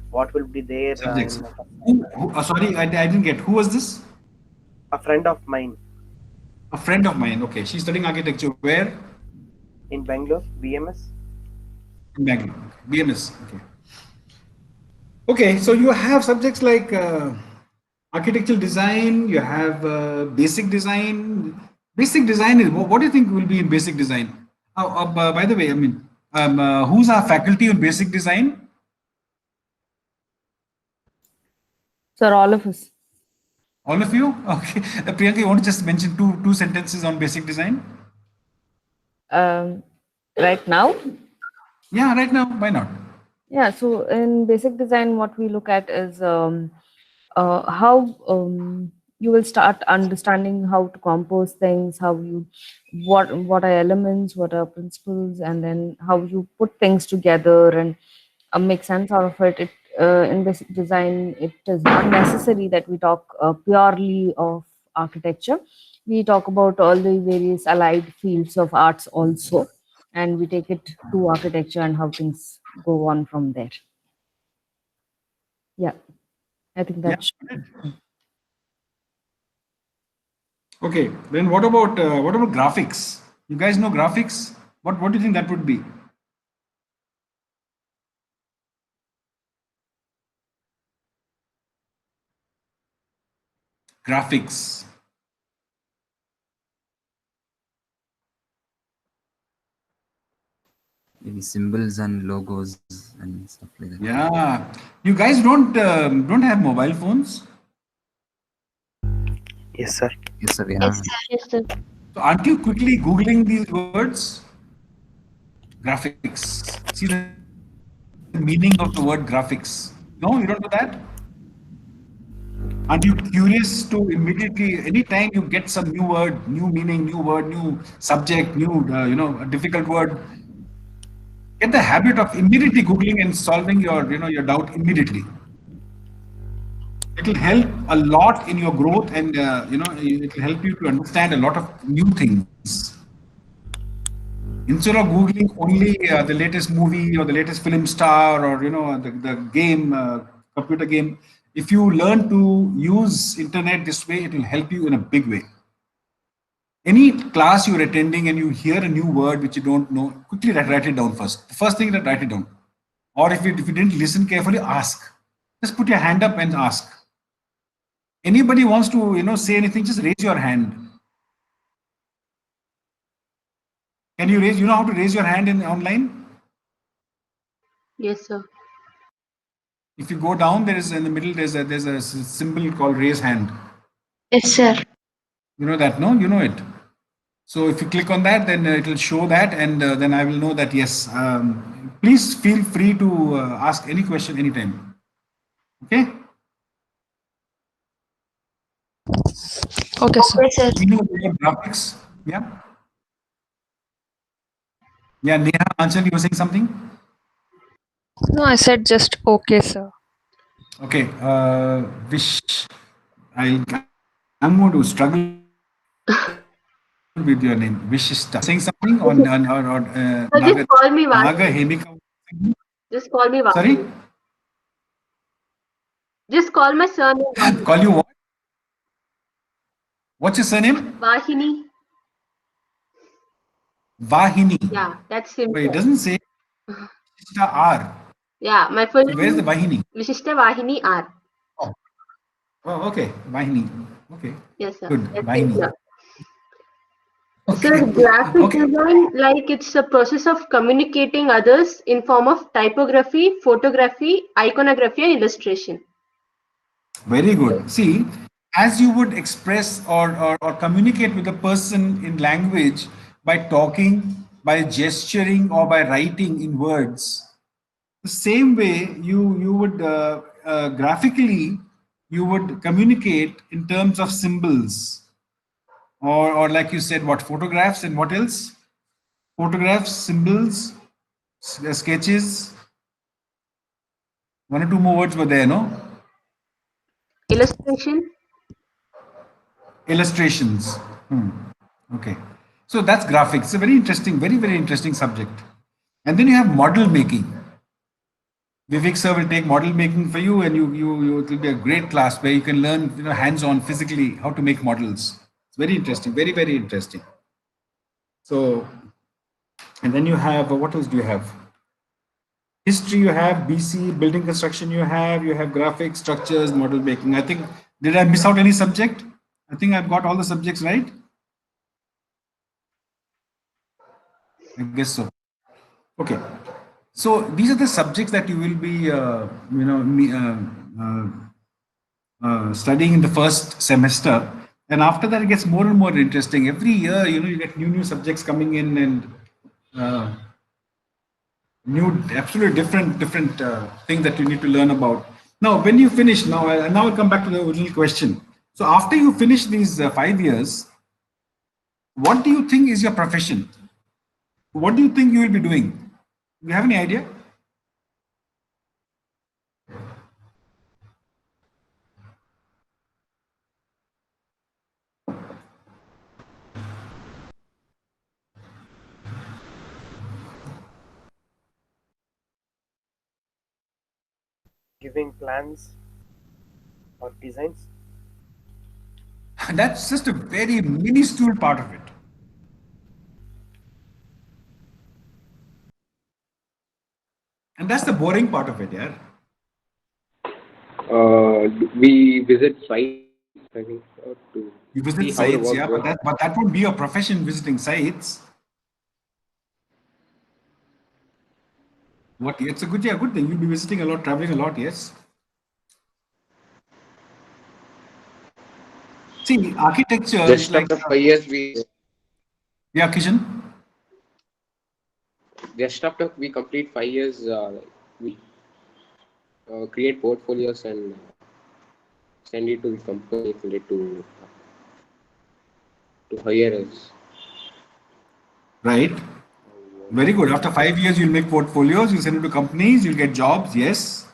what will be there. Subjects. Sorry, I didn't get. Who was this? A friend of mine A friend of mine. Okay, she's studying architecture. Where? in Bangalore, BMS. In Bangalore. BMS. Okay. Okay, so you have subjects like architectural design. You have basic design. Basic design is what do you think will be in basic design? By the way, I mean, who's our faculty on basic design? Sir, all of us. All of you? Okay. Priyanka, you want to just mention two sentences on basic design? Right now? Yeah, right now. Why not? Yeah, so in basic design, what we look at is how you will start understanding how to compose things, what are elements, what are principles, and then how you put things together and make sense out of it. In basic design, it is not necessary that we talk purely of architecture. We talk about all the various allied fields of arts also, and we take it to architecture and how things go on from there. Yeah, I think that's Okay, then what about graphics? You guys know graphics? What do you think that would be? Graphics. Maybe symbols and logos and stuff like that. Yeah, you guys don't have mobile phones. Yes, sir. Yes, sir. Yeah. Yes, sir. So aren't you quickly googling these words? Graphics. See the meaning of the word graphics. No, you don't do that. Aren't you curious to immediately, anytime you get some new word, new meaning, new word, new subject, new a difficult word, get the habit of immediately googling and solving your doubt immediately. It will help a lot in your growth, and it will help you to understand a lot of new things. Instead of googling only the latest movie or the latest film star or the game, computer game, if you learn to use internet this way, it will help you in a big way. Any class you're attending and you hear a new word which you don't know, quickly write it down first. The first thing that write it down. Or if you didn't listen carefully, ask. Just put your hand up and ask. Anybody wants to say anything, just raise your hand. Can you raise? You know how to raise your hand in online? Yes, sir. If you go down, there is in the middle. There's a symbol called raise hand. Yes, sir. You know that, no? You know it. So if you click on that, then it will show that, and then I will know that yes. Please feel free to ask any question anytime. Okay. Okay, sir. Yes, sir. Meaning of the word graphics. Yeah. Yeah, Neha, Anchal, you were saying something? No, I said just okay, sir. Okay. I'm going to struggle with your name. Vishishta. Saying something on Just call me Naga Vahini. Hemika. Just call me Vahini. Sorry? Just call my surname Vahini. Call you what? What's your surname? Vahini. Vahini. Yeah, that's simple. But it doesn't say Vishishta R. Yeah, my full So where's the Vahini? Vishishta Vahini R. Oh, okay. Vahini. Okay. Yes, sir. Good. That's Vahini. it, sir. So graphic design, like it's a process of communicating others in form of typography, photography, iconography, and illustration. Very good. See, as you would express or communicate with a person in language by talking, by gesturing, or by writing in words, the same way you would graphically you would communicate in terms of symbols, or like you said, what photographs and what else? Photographs, symbols, sketches. One or two more words were there, no? Illustration. Illustrations. Okay. So that's graphics. It's a very interesting, very interesting subject. And then you have model making. Vivek sir will take model making for you, and you it will be a great class where you can learn, hands-on physically how to make models. It's very interesting, very interesting. So, and then you have, what else do you have? History you have, BC, building construction you have graphics, structures, model making. I think, did I miss out any subject? I think I've got all the subjects right. I guess so. Okay. So these are the subjects that you will be, studying in the first semester, and after that it gets more and more interesting. Every year, you get new subjects coming in, and new, absolutely different things that you need to learn about. Now, when you finish, now I'll come back to the original question. So after you finish these 5 years, what do you think is your profession? What do you think you will be doing? Do you have any idea? Giving plans or designs. That's just a very minuscule part of it. And that's the boring part of it, yeah. We visit sites, I think, to you visit see how the sites, work yeah, goes. but that would be a profession, visiting sites. What? It's a good thing. You'll be visiting a lot, traveling a lot, yes. See, architecture is Just like after 5 years, we Kishan. just after we complete 5 years, we create portfolios and send it to the company to hire us. Right. Very good. After 5 years, you'll make portfolios. You send it to companies. You'll get jobs. Yes.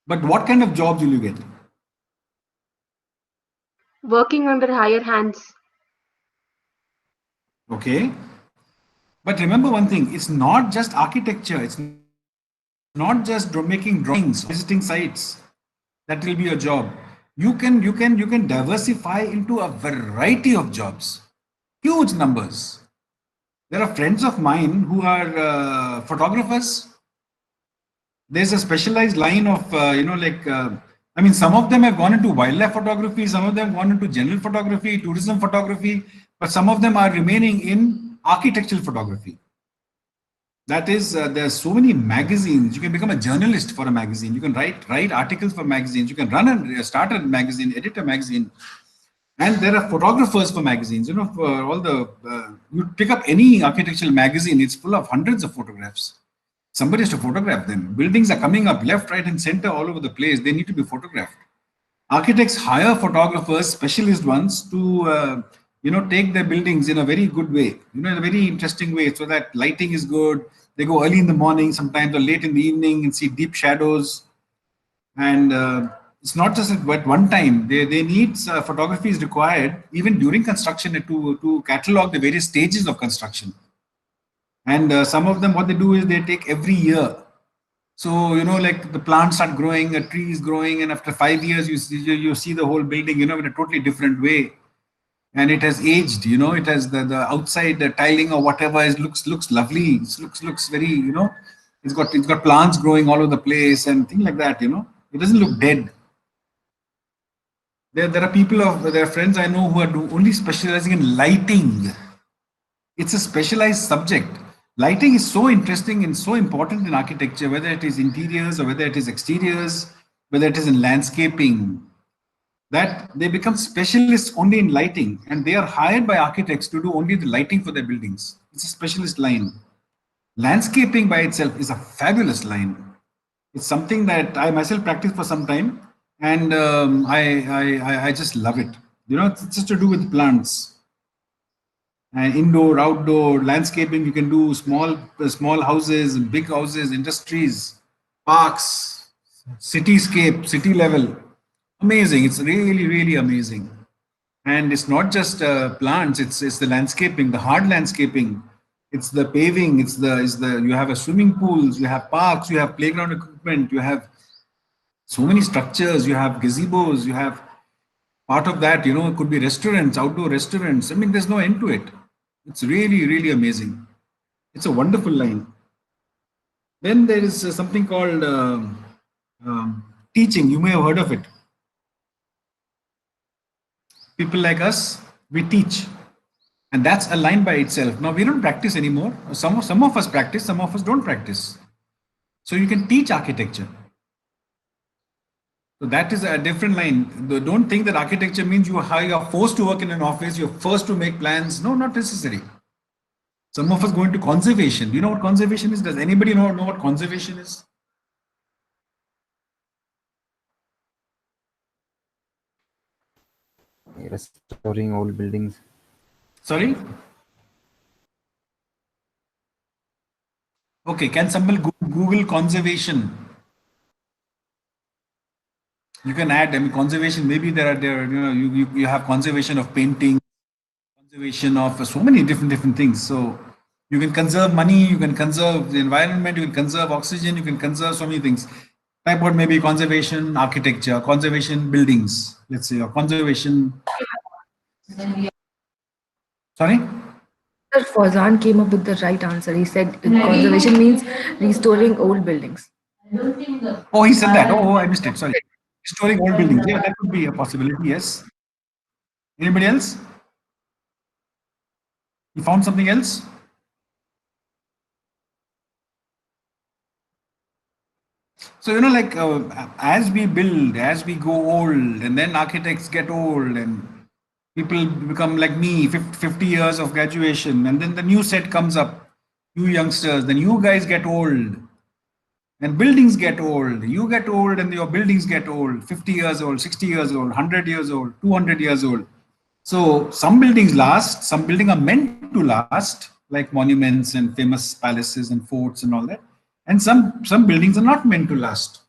But what kind of jobs will you get? Working under higher hands. Okay. But remember one thing, it's not just architecture. It's not just making drawings, visiting sites. That will be your job. You can diversify into a variety of jobs. Huge numbers. There are friends of mine who are photographers. There's a specialized line of, some of them have gone into wildlife photography, some of them have gone into general photography, tourism photography, but some of them are remaining in architectural photography. That is, there's so many magazines. You can become a journalist for a magazine. You can write articles for magazines. You can start a magazine, edit a magazine. And there are photographers for magazines. For all the, you pick up any architectural magazine, it's full of hundreds of photographs. Somebody has to photograph them. Buildings are coming up left, right, and center all over the place. They need to be photographed. Architects hire photographers, specialist ones, to take their buildings in a very good way, in a very interesting way, so that lighting is good. They go early in the morning, sometimes, or late in the evening, and see deep shadows. And it's not just at one time. They need photography is required even during construction to catalog the various stages of construction. And some of them, what they do is they take every year. So, like the plants start growing, a tree is growing, and after 5 years, you see the whole building, in a totally different way. And it has aged, it has the outside, the tiling or whatever looks lovely. It looks very, it's got plants growing all over the place and things like that, It doesn't look dead. There are friends I know who are only specializing in lighting. It's a specialized subject. Lighting is so interesting and so important in architecture, whether it is interiors or whether it is exteriors, whether it is in landscaping, that they become specialists only in lighting, and they are hired by architects to do only the lighting for their buildings. It's a specialist line. Landscaping by itself is a fabulous line. It's something that I myself practiced for some time, and I just love it. You know, it's just to do with plants and indoor, outdoor landscaping. You can do small houses, big houses, industries, parks, cityscape, city level. Amazing. It's really amazing. And it's not just plants. It's the landscaping, the hard landscaping. It's the paving. It's the you have a swimming pools, you have parks, you have playground equipment, you have so many structures, you have gazebos, you have part of that. You know, it could be restaurants, outdoor restaurants. I mean, there's no end to it. It's really amazing. It's a wonderful line. Then there is something called teaching. You may have heard of it. People like us, we teach, and that's a line by itself. Now we don't practice anymore. Some of us practice, some of us don't practice. So you can teach architecture. So that is a different line. Don't think that architecture means you are forced to work in an office, you're forced to make plans. No, not necessary. Some of us go into conservation. Do you know what conservation is? Does anybody know what conservation is? Restoring old buildings. Sorry? Okay, can somebody Google conservation? You can add, I mean, conservation. Maybe there you know, you have conservation of painting, conservation of so many different things. So you can conserve money, you can conserve the environment, you can conserve oxygen, you can conserve so many things. Type about maybe conservation architecture, conservation buildings, let's say, or conservation. Sorry? Fauzan came up with the right answer. He said conservation means restoring old buildings. Oh, he said that. Oh, I missed it. Sorry. Restoring old buildings. Yeah, that could be a possibility. Yes. Anybody else? You found something else? So, you know, like as we build, as we go old, and then architects get old, and people become like me, 50 years of graduation, and then the new set comes up, you youngsters, then you guys get old, and buildings get old, you get old, and your buildings get old, 50 years old, 60 years old, 100 years old, 200 years old. So some buildings last, some buildings are meant to last, like monuments and famous palaces and forts and all that. And some buildings are not meant to last.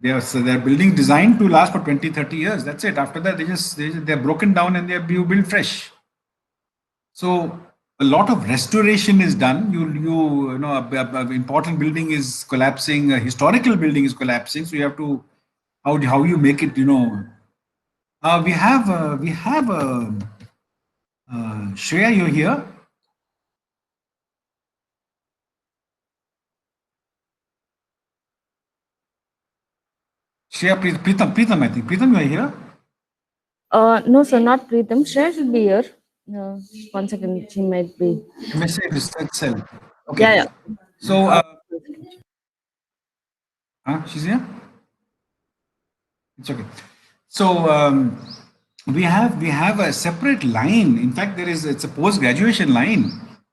They're buildings designed to last for 20, 30 years. That's it. After that, they're broken down and you build fresh. So a lot of restoration is done. You know, an important building is collapsing, a historical building is collapsing. So you have to, how you make it, you know. We have Shreya, you're here. Shreya, Preetham, I think. Preetham, you are here? No, sir, not Preetham. Shreya should be here. 1 second, she might be. Message itself. Okay. Yeah. So, she's here? It's okay. So, we have a separate line. In fact, it's a post-graduation line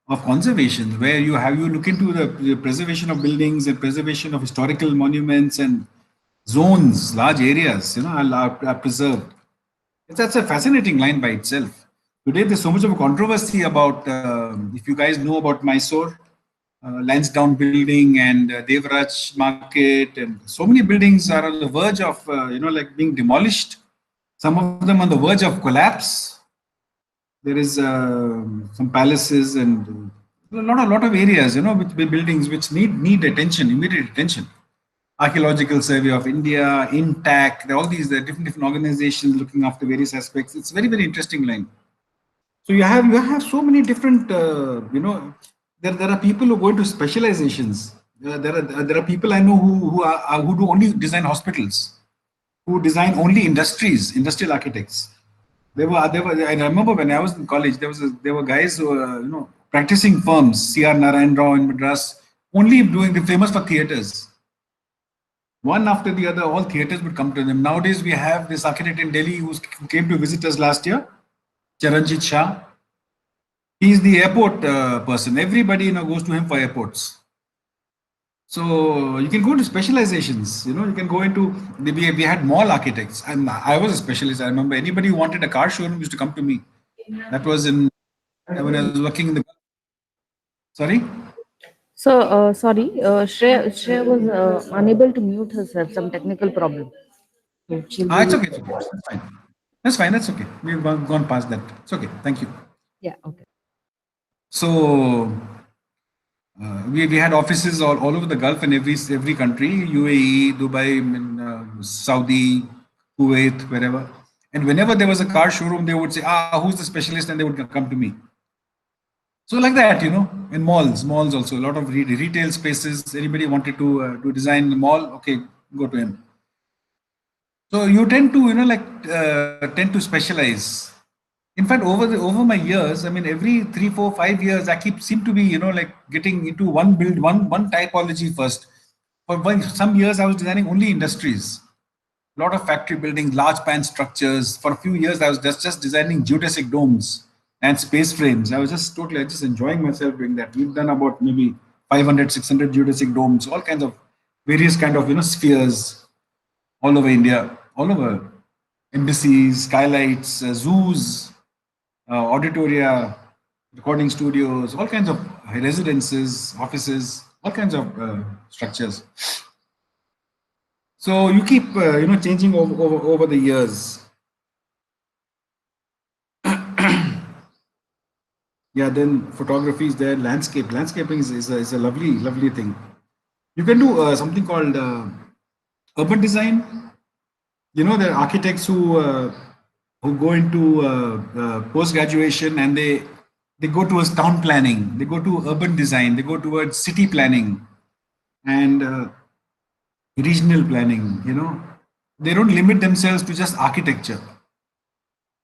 of conservation where you look into the preservation of buildings and preservation of historical monuments and zones, large areas, you know, are preserved. That's a fascinating line by itself. Today, there's so much of a controversy about, if you guys know about Mysore, Lansdowne building and Devraj Market, and so many buildings are on the verge of, like being demolished. Some of them on the verge of collapse. There is some palaces and a lot of areas, you know, with buildings which need attention, immediate attention. Archaeological Survey of India, INTAC, all these different organizations looking after various aspects. It's very interesting line. So you have so many different, you know, there are people who go into specializations. There are people I know who do only design hospitals, who design only industries, industrial architects. I remember when I was in college, there were guys who were, practicing firms, C.R. Narayan Rao in Madras, only doing the famous for theaters. One after the other, all theaters would come to them. Nowadays, we have this architect in Delhi who came to visit us last year, Charanjit Shah. He's the airport person. Everybody goes to him for airports. So you can go to specializations. You can go into we had mall architects, and I was a specialist. I remember anybody who wanted a car showroom used to come to me. That was when I was working in the. Sorry. So sorry, Shreya was unable to mute herself. Some technical problem. So It's okay. That's fine. That's fine. That's okay. We've gone past that. It's okay. Thank you. Yeah. Okay. So we had offices all over the Gulf and every country, UAE, Dubai, Saudi, Kuwait, wherever. And whenever there was a car showroom, they would say, who's the specialist? And they would come to me. So like that, in malls also, a lot of retail spaces. Anybody wanted to design the mall, okay, go to him. So you tend to, tend to specialize. In fact, over my years, I mean, every 3, 4, 5 years, I seem to be, getting into one typology first. For some years, I was designing only industries, a lot of factory buildings, large span structures. For a few years, I was just designing geodesic domes and space frames. I was just enjoying myself doing that. We've done about maybe 500, 600 geodesic domes, all kinds of various kind of, spheres all over India, all over embassies, skylights, zoos, auditoria, recording studios, all kinds of residences, offices, all kinds of structures. So you keep, changing over the years. Yeah, then photography is there, landscaping is a lovely thing. You can do something called urban design. There are architects who go into post-graduation and they go towards town planning, they go to urban design, they go towards city planning and regional planning. They don't limit themselves to just architecture.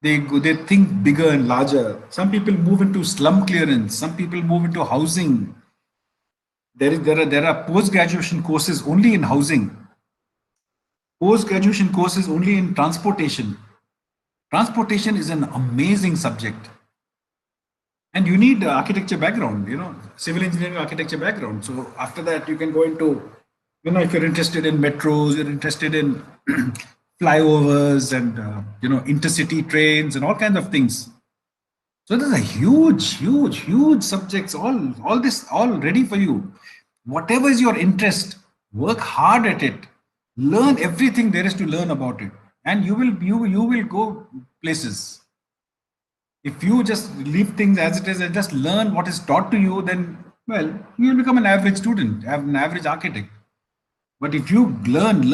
They think bigger and larger. Some people move into slum clearance. Some people move into housing. There are post-graduation courses only in housing. Post-graduation courses only in transportation. Transportation is an amazing subject. And you need architecture background, civil engineering architecture background. So after that, you can go into, if you're interested in metros, you're interested in flyovers and, intercity trains and all kinds of things. So there's a huge subjects, all ready for you. Whatever is your interest, work hard at it. Learn everything there is to learn about it. And you will go places. If you just leave things as it is and just learn what is taught to you, then, well, you will become an average student, an average architect. But if you learn,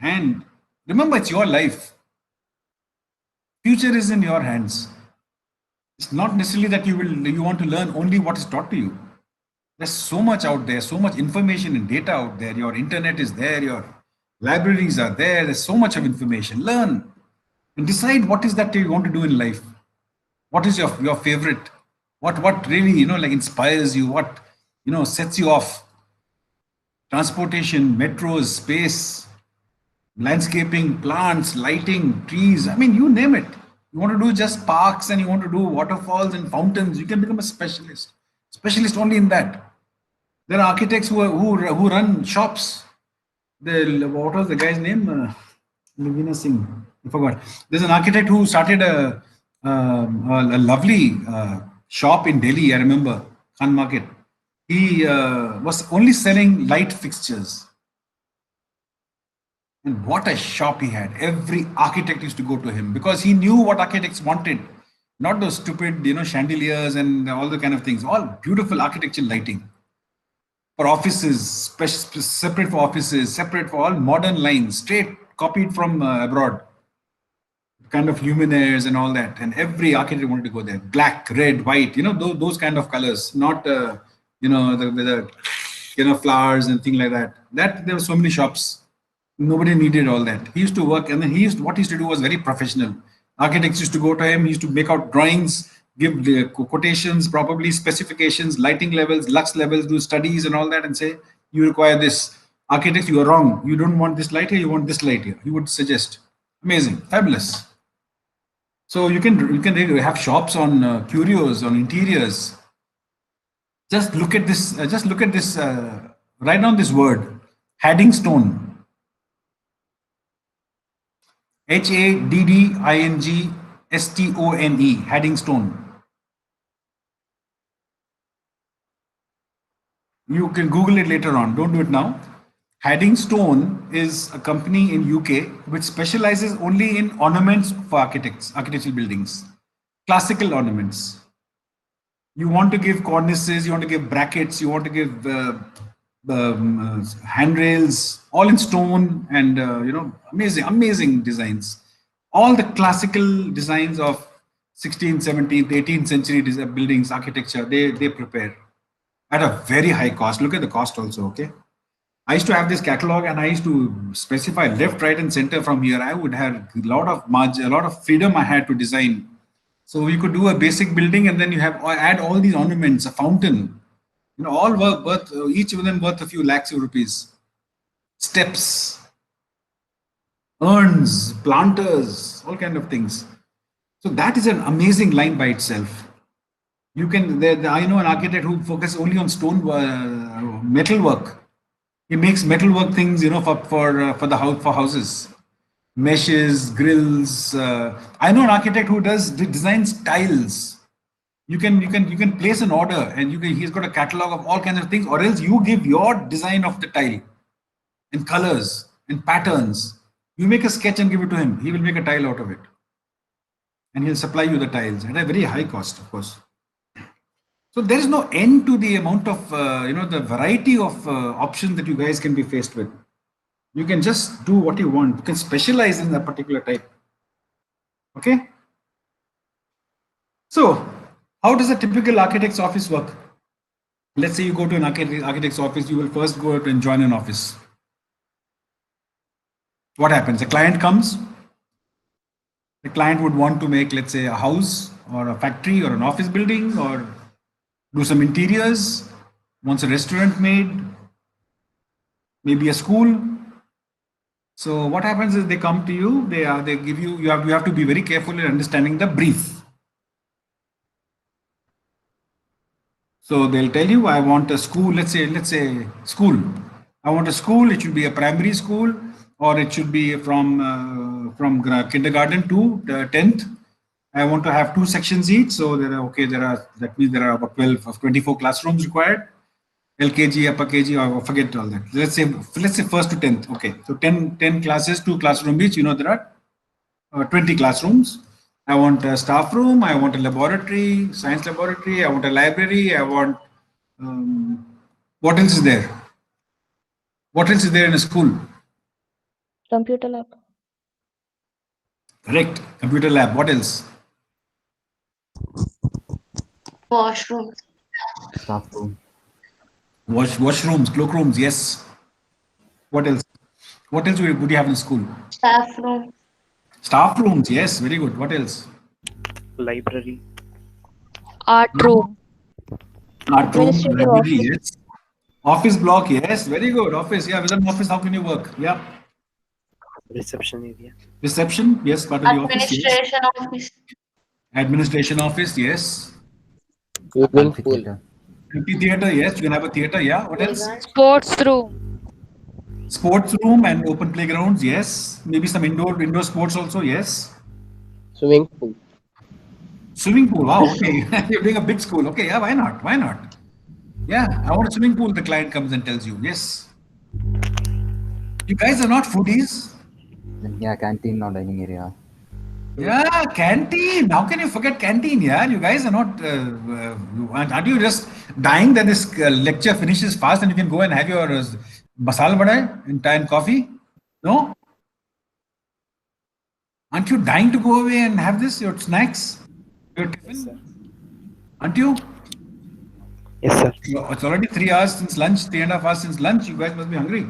and remember, it's your life. Future is in your hands. It's not necessarily that you want to learn only what is taught to you. There's so much out there, so much information and data out there. Your internet is there, your libraries are there. There's so much of information. Learn and decide what is that you want to do in life. What is your favorite? What really, inspires you? What, sets you off? Transportation, metros, space, landscaping, plants, lighting, trees. I mean, you name it. You want to do just parks and you want to do waterfalls and fountains, you can become a specialist only in that. There are architects who run shops. What was the guy's name? Navina Singh. I forgot. There's an architect who started a lovely shop in Delhi. I remember Khan Market. He was only selling light fixtures. And what a shop he had. Every architect used to go to him because he knew what architects wanted. Not those stupid, chandeliers and all the kind of things. All beautiful architectural lighting. For offices, separate for offices, separate for all modern lines, straight copied from abroad. Kind of luminaires and all that. And every architect wanted to go there. Black, red, white, those kind of colors. Not, the flowers and things like that. There were so many shops. Nobody needed all that. He used to work, and then what he used to do was very professional. Architects used to go to him. He used to make out drawings, give the quotations, probably specifications, lighting levels, lux levels, do studies and all that, and say, you require this. Architects, you are wrong. You don't want this light here. You want this light here. He would suggest. Amazing, fabulous. So you can really have shops on curios, on interiors. Just look at this. Write down this word, Haddingstone. Haddingstone, Haddingstone. You can Google it later on. Don't do it now. Haddingstone is a company in UK which specializes only in ornaments for architectural buildings, classical ornaments. You want to give cornices, you want to give brackets, you want to give handrails, all in stone, and amazing designs. All the classical designs of 16th, 17th, 18th century buildings, architecture, they prepare at a very high cost. Look at the cost also, okay? I used to have this catalog, and I used to specify left, right, and center from here. I would have a lot of margin, a lot of freedom I had to design. So we could do a basic building, and then you add all these ornaments, a fountain, all worth, each of them worth a few lakhs of rupees. Steps, urns, planters, all kind of things. So that is an amazing line by itself. You can. I know an architect who focuses only on stone metal work. He makes metalwork things, for the house, for houses, meshes, grills. I know an architect who designs tiles. You can place an order, and he's got a catalog of all kinds of things, or else you give your design of the tile, and colors and patterns. You make a sketch and give it to him. He will make a tile out of it, and he'll supply you the tiles at a very high cost, of course. So there is no end to the amount of, the variety of options that you guys can be faced with. You can just do what you want. You can specialize in a particular type. Okay. So how does a typical architect's office work? Let's say you go to an architect's office, you will first go out and join an office. What happens? A client comes. The client would want to make, let's say, a house or a factory or an office building, or do some interiors, wants a restaurant made, maybe a school. So what happens is they come to you, they give you, you have to be very careful in understanding the brief. So they'll tell you, I want a school, let's say school. I want a school, it should be a primary school, or it should be from kindergarten to 10th. I want to have 2 sections each. So that means there are about 12 or 24 classrooms required. LKG, upper KG, or forget all that. Let's say first to 10th. Okay. So 10 classes, 2 classrooms each. There are 20 classrooms. I want a staff room. I want a laboratory, science laboratory. I want a library. I want, what else is there? What else is there in a school? Computer lab. Correct. Computer lab. What else? Washroom. Staff room. Washrooms, cloakrooms, yes. What else? What else would you have in school? Staff room. Staff rooms, yes, very good. What else? Library. Art room. Art room, Administrative library, office. yes. Office block, yes, very good. Office, yeah. Within office, how can you work? Yeah. Reception area. Reception, yes, part of the office. Yes. Administration office. Administration office, yes. Swimming pool. Amphitheater, yes. You can have a theater, yeah. What else? Sports room. Sports room and open playgrounds, yes. Maybe some indoor sports also, yes. Swimming pool. Swimming pool, wow, okay. You're doing a big school. Okay, yeah, why not? Why not? Yeah, I want a swimming pool. The client comes and tells you, yes. You guys are not foodies. Yeah, canteen or dining area. Yeah, canteen. How can you forget canteen? Yeah, you guys are not. Aren't you just dying that this lecture finishes fast and you can go and have your masala vada and tie and coffee? No. Aren't you dying to go away and have this your snacks, your tiffin? Aren't you? Yes, sir. It's already 3 hours since lunch, 3.5 hours since lunch. You guys must be hungry.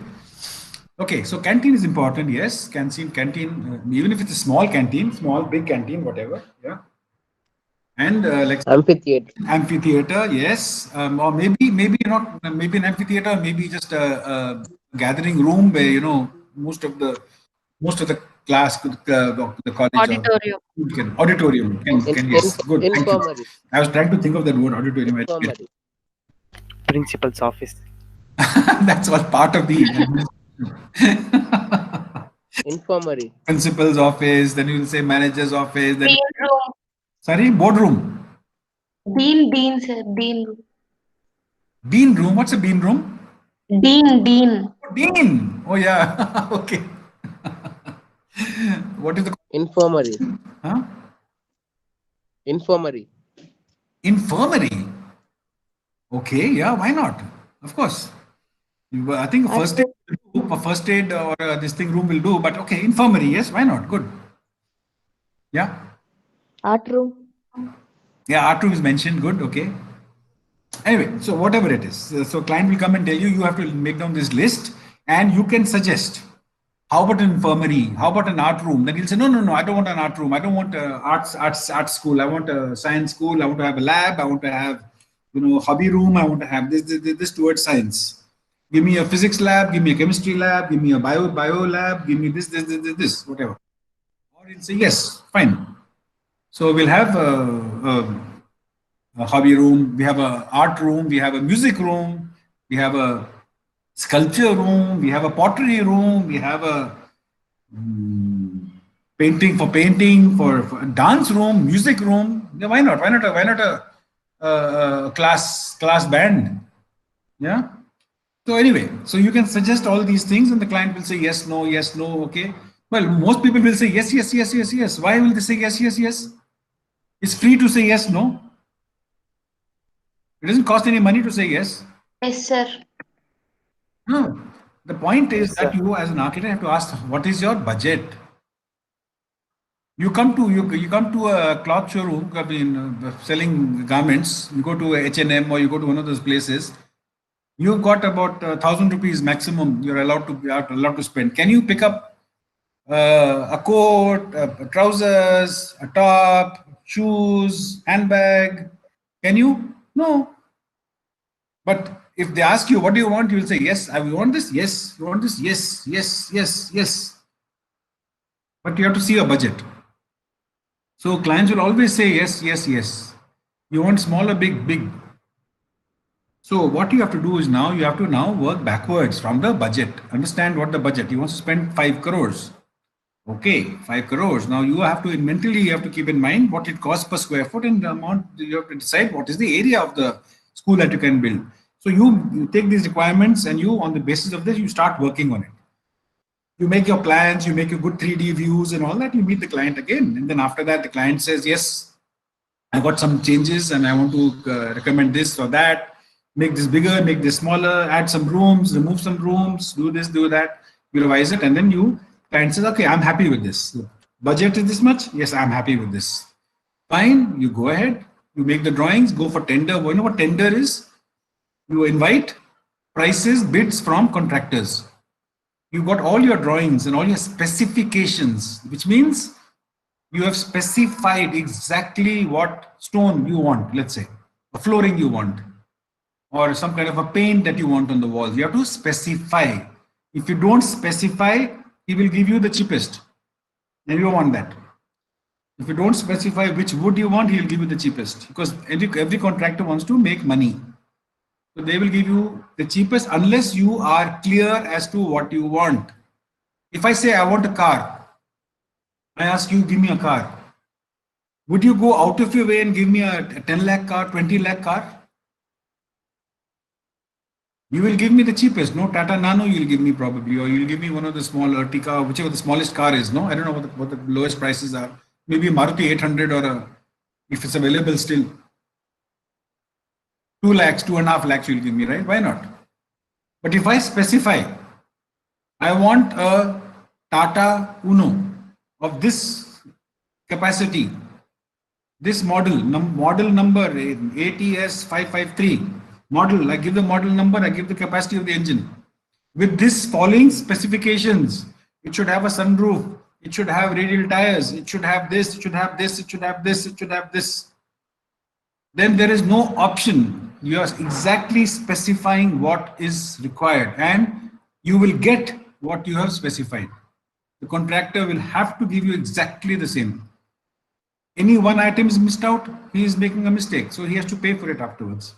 Okay, so canteen is important. Yes, canteen, even if it's a small canteen, small, big canteen, whatever. Yeah. And like amphitheater, yes, or maybe not, maybe an amphitheater, maybe just a gathering room where most of the class, the college or Auditorium. auditorium can yes, good, thank you. Infirmary. I was trying to think of that word auditorium. I didn't get it. Principal's office. That's all part of the Infirmary. principal's office. Then you will say manager's office. Then Dean room. sorry, boardroom. Dean, sir. Dean room. Bean room. What's a bean room? Dean. Oh, dean. Oh yeah. Okay. What is the Infirmary. huh? Infirmary. Infirmary. Okay, yeah, why not? Of course. I think a first aid or this thing room will do, but okay, infirmary, yes, why not? Good. Yeah. Art room. Yeah, art room is mentioned. Good, okay. Anyway, so whatever it is, so client will come and tell you, you have to make down this list and you can suggest, how about an infirmary? How about an art room? Then he'll say, no, I don't want an art room. I don't want art school. I want a science school. I want to have a lab. I want to have, hobby room. I want to have this towards science. Give me a physics lab. Give me a chemistry lab. Give me a bio lab. Give me this, whatever. Or he'll say, yes, fine. So we'll have a hobby room. We have a art room. We have a music room. We have a sculpture room, we have a pottery room, we have a painting for dance room, music room. Yeah, why not? Why not a class band? Yeah. So anyway, so you can suggest all these things, and the client will say yes, no, okay. Well, most people will say yes. Why will they say yes? It's free to say yes, no. It doesn't cost any money to say yes. Yes, sir. No, the point is that you as an architect have to ask, what is your budget? You come to a cloth showroom, selling garments. You go to H&M or you go to one of those places. You've got about 1,000 rupees maximum. You're allowed to spend. Can you pick up a coat, trousers, a top, shoes, handbag? Can you? No. But if they ask you, what do you want? You will say, yes, I want this. Yes. You want this? Yes. But you have to see your budget. So clients will always say, yes. You want small or big? So what you have to do is you have to work backwards from the budget. Understand what the budget. You want to spend 5 crores. Okay, 5 crores. Now you have to mentally keep in mind what it costs per square foot, and the amount you have to decide what is the area of the school that you can build. So you take these requirements and on the basis of this, you start working on it. You make your plans, you make your good 3D views and all that, you meet the client again. And then after that, the client says, yes, I got some changes and I want to recommend this or that, make this bigger, make this smaller, add some rooms, remove some rooms, do this, do that, you revise it. And then client says, okay, I'm happy with this. The budget is this much. Yes, I'm happy with this. Fine, you go ahead, you make the drawings, go for tender. You know what tender is? You invite prices, bids from contractors. You got all your drawings and all your specifications, which means you have specified exactly what stone you want, let's say, a flooring you want, or some kind of a paint that you want on the walls. You have to specify. If you don't specify, he will give you the cheapest. And you don't want that. If you don't specify which wood you want, he will give you the cheapest, because every contractor wants to make money. So they will give you the cheapest unless you are clear as to what you want. If I say I want a car, I ask you, give me a car. Would you go out of your way and give me a 10 lakh car, 20 lakh car? You will give me the cheapest. No, Tata Nano you will give me probably, or you will give me one of the small Ertiga, whichever the smallest car is. No, I don't know what the lowest prices are. Maybe a Maruti 800 or if it's available still. 2 lakhs, 2.5 lakhs you'll give me, right? Why not? But if I specify, I want a Tata Uno of this capacity, this model number ATS 553 model, I give the model number, I give the capacity of the engine. with this following specifications. It should have a sunroof. It should have radial tires. It should have this. It should have this. It should have this. It should have this. Then there is no option. You are exactly specifying what is required, and you will get what you have specified. The contractor will have to give you exactly the same. Any one item is missed out, he is making a mistake, so he has to pay for it afterwards.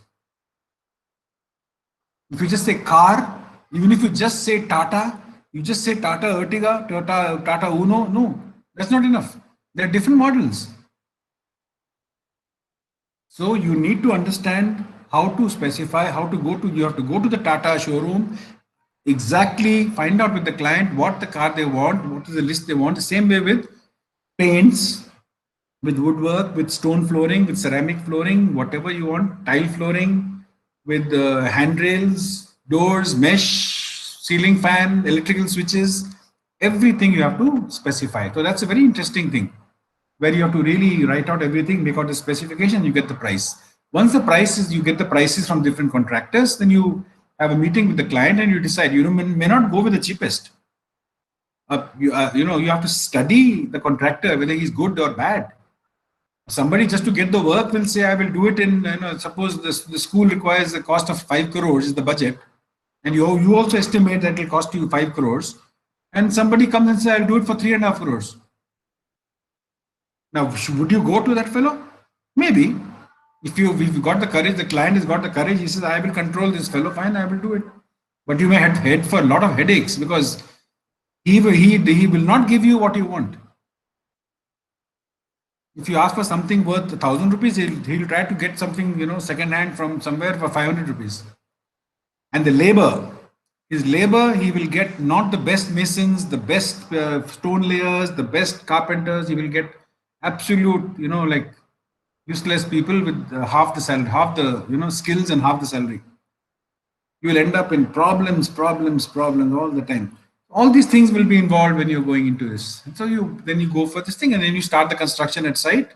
If you just say car, even if you just say Tata, you just say Tata Ertiga, Tata Uno, no, that's not enough. There are different models. So you need to understand how to specify, you have to go to the Tata showroom, exactly find out with the client what the car they want, what is the list they want. The same way with paints, with woodwork, with stone flooring, with ceramic flooring, whatever you want, tile flooring, with handrails, doors, mesh, ceiling fan, electrical switches, everything you have to specify. So that's a very interesting thing, where you have to really write out everything, make out the specification, you get the price. Once the price is, you get the prices from different contractors, then you have a meeting with the client and you decide, you may not go with the cheapest. You have to study the contractor, whether he's good or bad. Somebody just to get the work will say, I will do it in, suppose the school requires the cost of 5 crores is the budget, and you also estimate that it will cost you 5 crores, and somebody comes and says, I'll do it for 3.5 crores. Now, would you go to that fellow? Maybe. If you've got the courage, the client has got the courage, he says, I will control this fellow, fine, I will do it. But you may head for a lot of headaches, because he will not give you what you want. If you ask for something worth 1,000 rupees, he'll try to get something, second hand from somewhere for 500 rupees. And the labor, his labor, he will get not the best masons, the best stone layers, the best carpenters. He will get absolute, like useless people with half the salary, half the skills and half the salary. You will end up in problems all the time. All these things will be involved when you're going into this. And so then you go for this thing, and then you start the construction at site,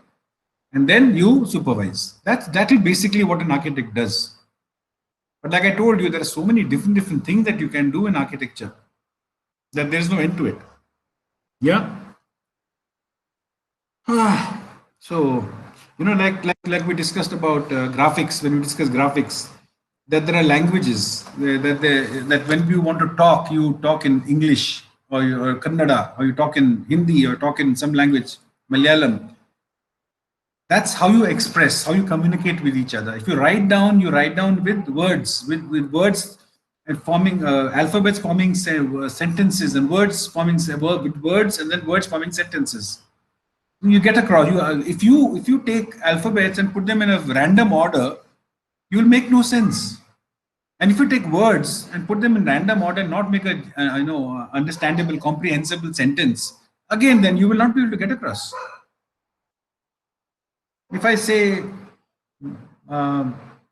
and then you supervise. That is basically what an architect does. But like I told you, there are so many different things that you can do in architecture that there's no end to it. Yeah. So, like we discussed about graphics, when we discuss graphics, that there are languages that when you want to talk, you talk in English or Kannada, or you talk in Hindi, or talk in some language, Malayalam. That's how you express, how you communicate with each other. If you write down with words, with words and forming alphabets forming sentences, and words forming with words, and then words forming sentences. You get across. If you take alphabets and put them in a random order, you will make no sense. And if you take words and put them in random order and not make a understandable, comprehensible sentence, again, then you will not be able to get across. If I say,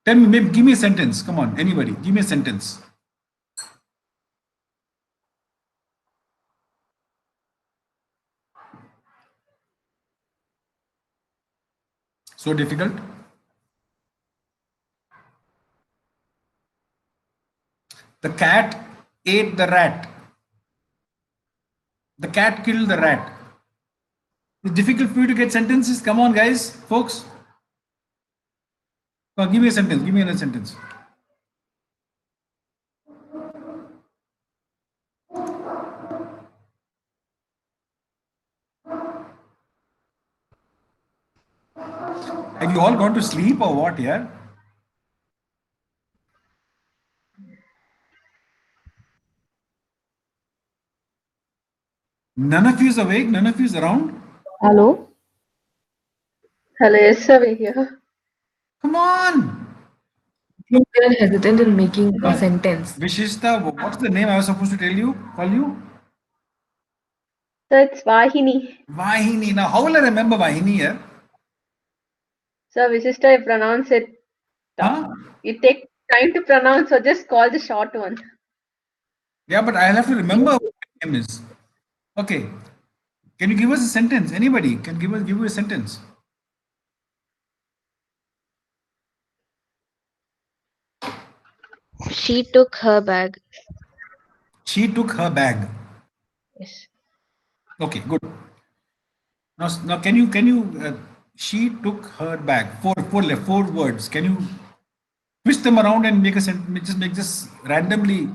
give me a sentence. Come on, anybody, give me a sentence. So difficult? The cat ate the rat. The cat killed the rat. It's difficult for you to get sentences. Come on, guys, folks. Come on, give me a sentence. Give me another sentence. Have you all gone to sleep or what, yeah? None of you is awake? None of you is around? Hello? Hello, yes, sir, we're here. Come on! You are hesitant in making a sentence. Vishishta, what's the name I was supposed to call you? So it's Vahini. Vahini. Now, how will I remember Vahini here? So Vishishta, I pronounce it. Huh? You take time to pronounce, so just call the short one. Yeah, but I'll have to remember what your name is. Okay. Can you give us a sentence? Anybody can give you a sentence. She took her bag. She took her bag. Yes. Okay, good. Now can you? She took her bag. Four words. Can you twist them around and make a sentence? Just make this randomly.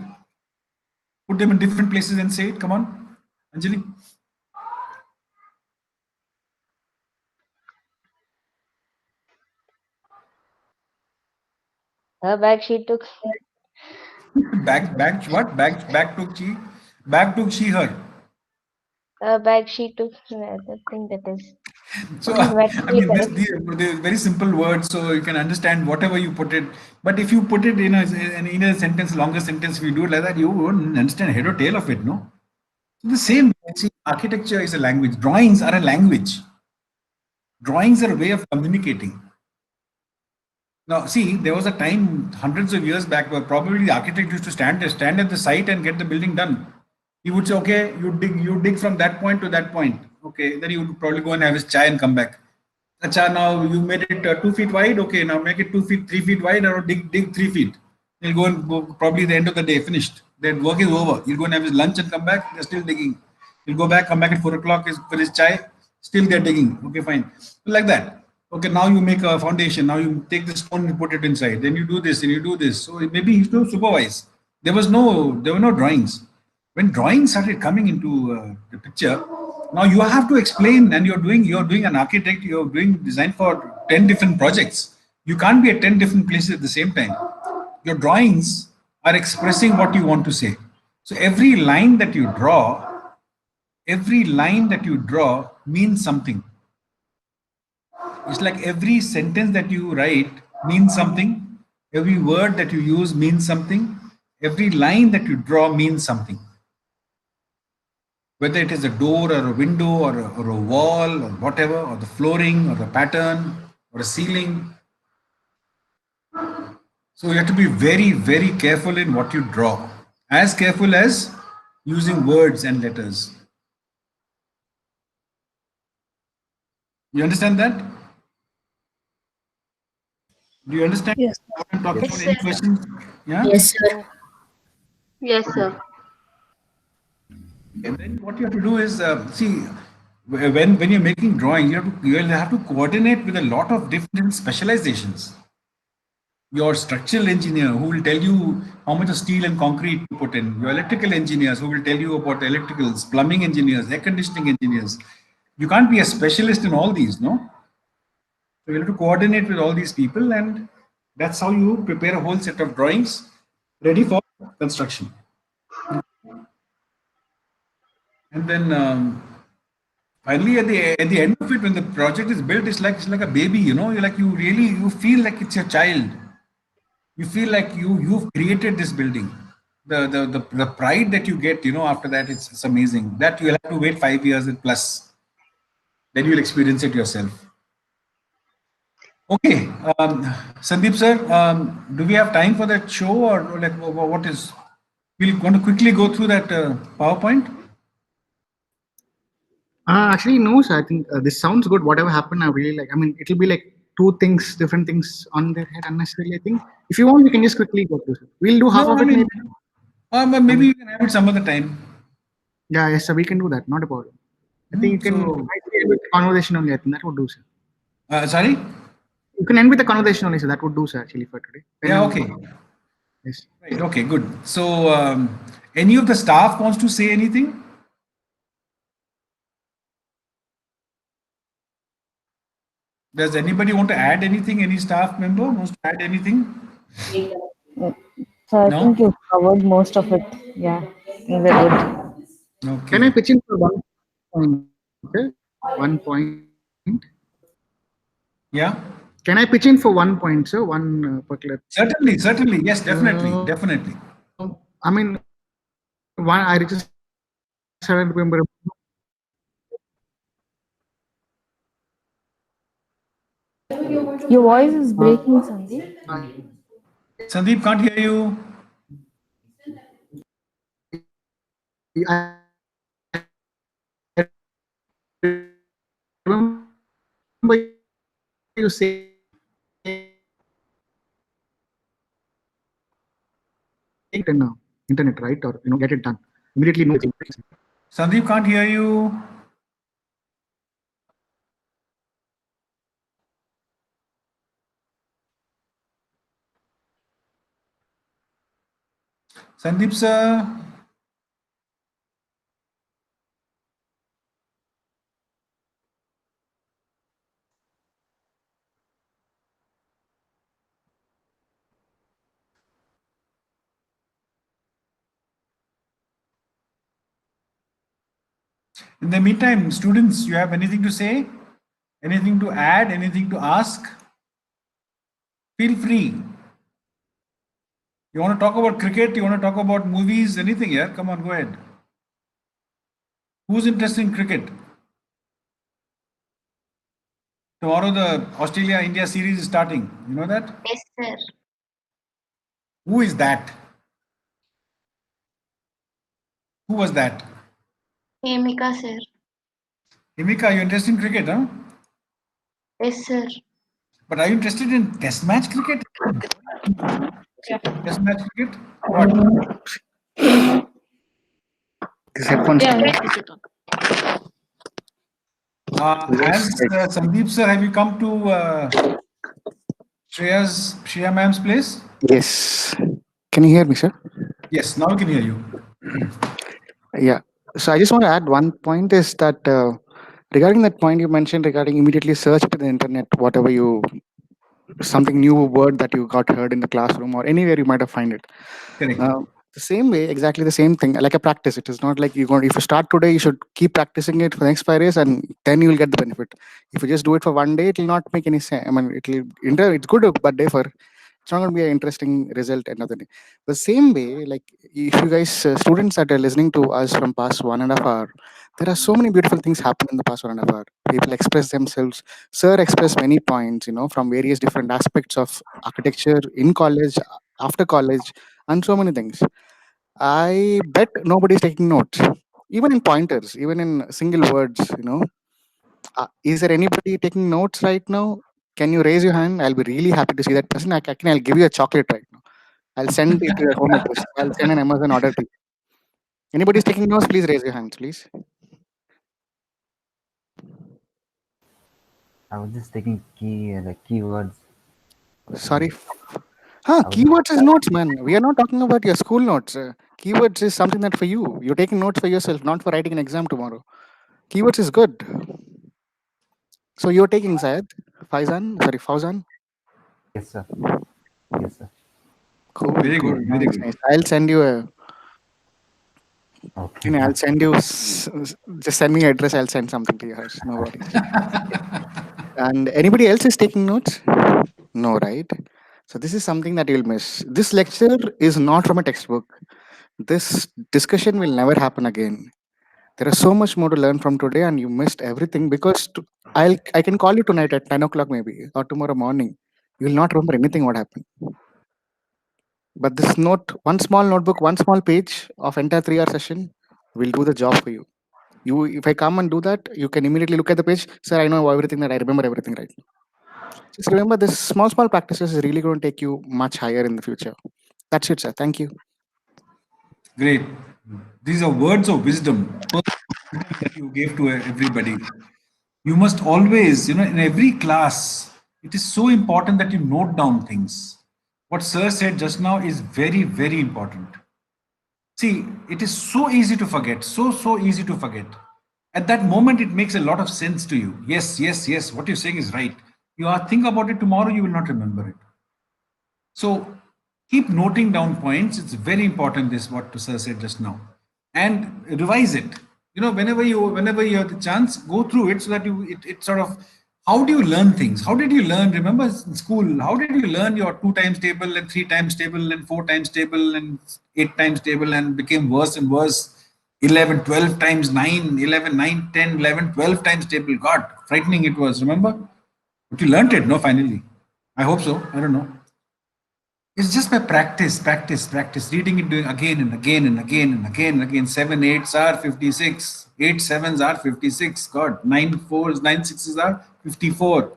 Put them in different places and say it. Come on, Anjali. Her bag she took. Bag. What? Bag took she. Bag took she her. Her bag she took. I don't think that is. So, I Grammatically mean, correct. they're very simple words, so you can understand whatever you put it. But if you put it in a sentence, longer sentence, if you do it like that, you won't understand head or tail of it, no? So the same, see, architecture is a language. Drawings are a language. Drawings are a way of communicating. Now, see, there was a time hundreds of years back where probably the architect used to stand at the site and get the building done. He would say, okay, you dig from that point to that point. Okay, then he would probably go and have his chai and come back. Acha, now you made it 2 feet wide. Okay, now make it 2 feet, 3 feet wide, or dig 3 feet. He'll go and go probably the end of the day, finished. Then work is over. He'll go and have his lunch and come back. They're still digging. He'll go back, come back at 4 o'clock for his chai. Still they're digging. Okay, fine. Like that. Okay, now you make a foundation. Now you take the stone and put it inside. Then you do this and you do this. So maybe he used to supervise. There were no drawings. When drawings started coming into the picture, now you have to explain, and you're doing an architect, you're doing design for 10 different projects. You can't be at 10 different places at the same time. Your drawings are expressing what you want to say. So every line that you draw means something. It's like every sentence that you write means something. Every word that you use means something. Every line that you draw means something. Whether it is a door or a window or a wall or whatever, or the flooring or a pattern or a ceiling. So you have to be very, very careful in what you draw. As careful as using words and letters. You understand that? Do you understand Yes. what I'm talking Yes, about? sir. Any questions? Yeah? Yes, sir. Yes, sir. And then what you have to do is, see, when you're making drawing, you'll have to coordinate with a lot of different specializations. Your structural engineer who will tell you how much of steel and concrete to put in. Your electrical engineers who will tell you about electricals, plumbing engineers, air conditioning engineers. You can't be a specialist in all these, no? So you have to coordinate with all these people, and that's how you prepare a whole set of drawings ready for construction. And then finally, at the end of it, when the project is built, it's like a baby. You feel like it's your child. You feel like you've created this building. The pride that you get, after that, it's amazing. That you'll have to wait 5 years and plus. Then you'll experience it yourself. Okay, Sandeep sir, do we have time for that show, or like what is? We're going to quickly go through that PowerPoint. Actually, no, sir. I think this sounds good. Whatever happened, I really like. I mean, it'll be like different things on their head unnecessarily. I think if you want, we can just quickly go through. We'll do half of it, maybe. Maybe you can have it some other time. Yeah, yes, sir. We can do that. Not a problem. I think you can end with conversation only. I think that would do, sir. Sorry. You can end with the conversation only, sir. That would do, sir. Actually, for today. Yeah. Okay. Yes. Right. Okay. Good. So, any of the staff wants to say anything? Does anybody want to add anything? Any staff member wants to add anything? So I No? think you've covered most of it. Yeah, we're good. Okay. Can I pitch in for one point? Okay? 1 point. Yeah. Can I pitch in for 1 point, sir? One particular. Certainly. Yes, definitely. I mean, I just remember. Your voice is breaking, Sandeep. Sandeep, can't hear you. I remember you say internet, right? Or get it done. immediately know. Sandeep, can't hear you. Sandeep sir. In the meantime, students, you have anything to say? Anything to add? Anything to ask? Feel free. You want to talk about cricket? You want to talk about movies? Anything, yeah? Come on, go ahead. Who's interested in cricket? Tomorrow the Australia-India series is starting. You know that? Yes, sir. Who is that? Who was that? Hemika, sir. Himika, you interested in cricket, huh? Yes, sir. But are you interested in test match cricket? Test match cricket? What? This headphones. As Sandeep sir, have you come to Shreya ma'am's place? Yes. Can you hear me, sir? Yes, now we can hear you. Yeah. So I just want to add one point is that regarding that point you mentioned regarding immediately search to the internet, whatever you, something new word that you got heard in the classroom or anywhere you might have find it. Correct. The same way, exactly the same thing, like a practice. It is not like you're going, if you start today, you should keep practicing it for the next 5 days and then you will get the benefit. If you just do it for one day, it will not make any sense. I mean, it's good, but it's not going to be an interesting result another day. The same way, like if you guys, students that are listening to us from past 1.5 hours, there are so many beautiful things happen in the past 1.5 hours. People express themselves. Sir expressed many points, from various different aspects of architecture in college, after college, and so many things. I bet nobody's taking notes, even in pointers, even in single words. Is there anybody taking notes right now? Can you raise your hand? I'll be really happy to see that person. I'll give you a chocolate right now. I'll send it to your home address. I'll send an Amazon order to you. Anybody's taking notes? Please raise your hands, please. I was just taking keywords. Sorry. Keywords is notes, man. We are not talking about your school notes. Keywords is something that for you. You're taking notes for yourself, not for writing an exam tomorrow. Keywords is good. So you're taking Fauzan? Yes, sir. Yes, sir. Cool. Very cool. good. Very Nice, good. nice. I'll send you a. Okay. I'll send you. Just send me your address. I'll send something to your house. No worries. And anybody else is taking notes? No, right? So this is something that you'll miss. This lecture is not from a textbook. This discussion will never happen again. There is so much more to learn from today, and you missed everything because I can call you tonight at 10 o'clock maybe, or tomorrow morning. You will not remember anything what happened. But this note, one small notebook, one small page of entire 3-hour session will do the job for you. If I come and do that, you can immediately look at the page. Sir, I know everything, that I remember everything right now. Just remember this small practices is really going to take you much higher in the future. That's it, sir. Thank you. Great. These are words of wisdom that you gave to everybody. You must always, in every class, it is so important that you note down things. What Sir said just now is very, very important. See, it is so easy to forget, so easy to forget. At that moment, it makes a lot of sense to you. Yes, what you're saying is right. You think about it tomorrow, you will not remember it. So keep noting down points. It's very important, this what Sir said just now. And revise it. Whenever you have the chance, go through it so that it sort of, how do you learn things? How did you learn? Remember in school, how did you learn your 2 times table and 3 times table and 4 times table and 8 times table and became worse and worse? 11, 12 times 9, 11, 9, 10, 11, 12 times table. God, frightening it was, remember? But you learned it, no, finally. I hope so. I don't know. It's just by practice, reading it, doing again and again and again and again and again. 7 8s are 56, 8 7s are 56. God, 9 4s, 9 6s are 54.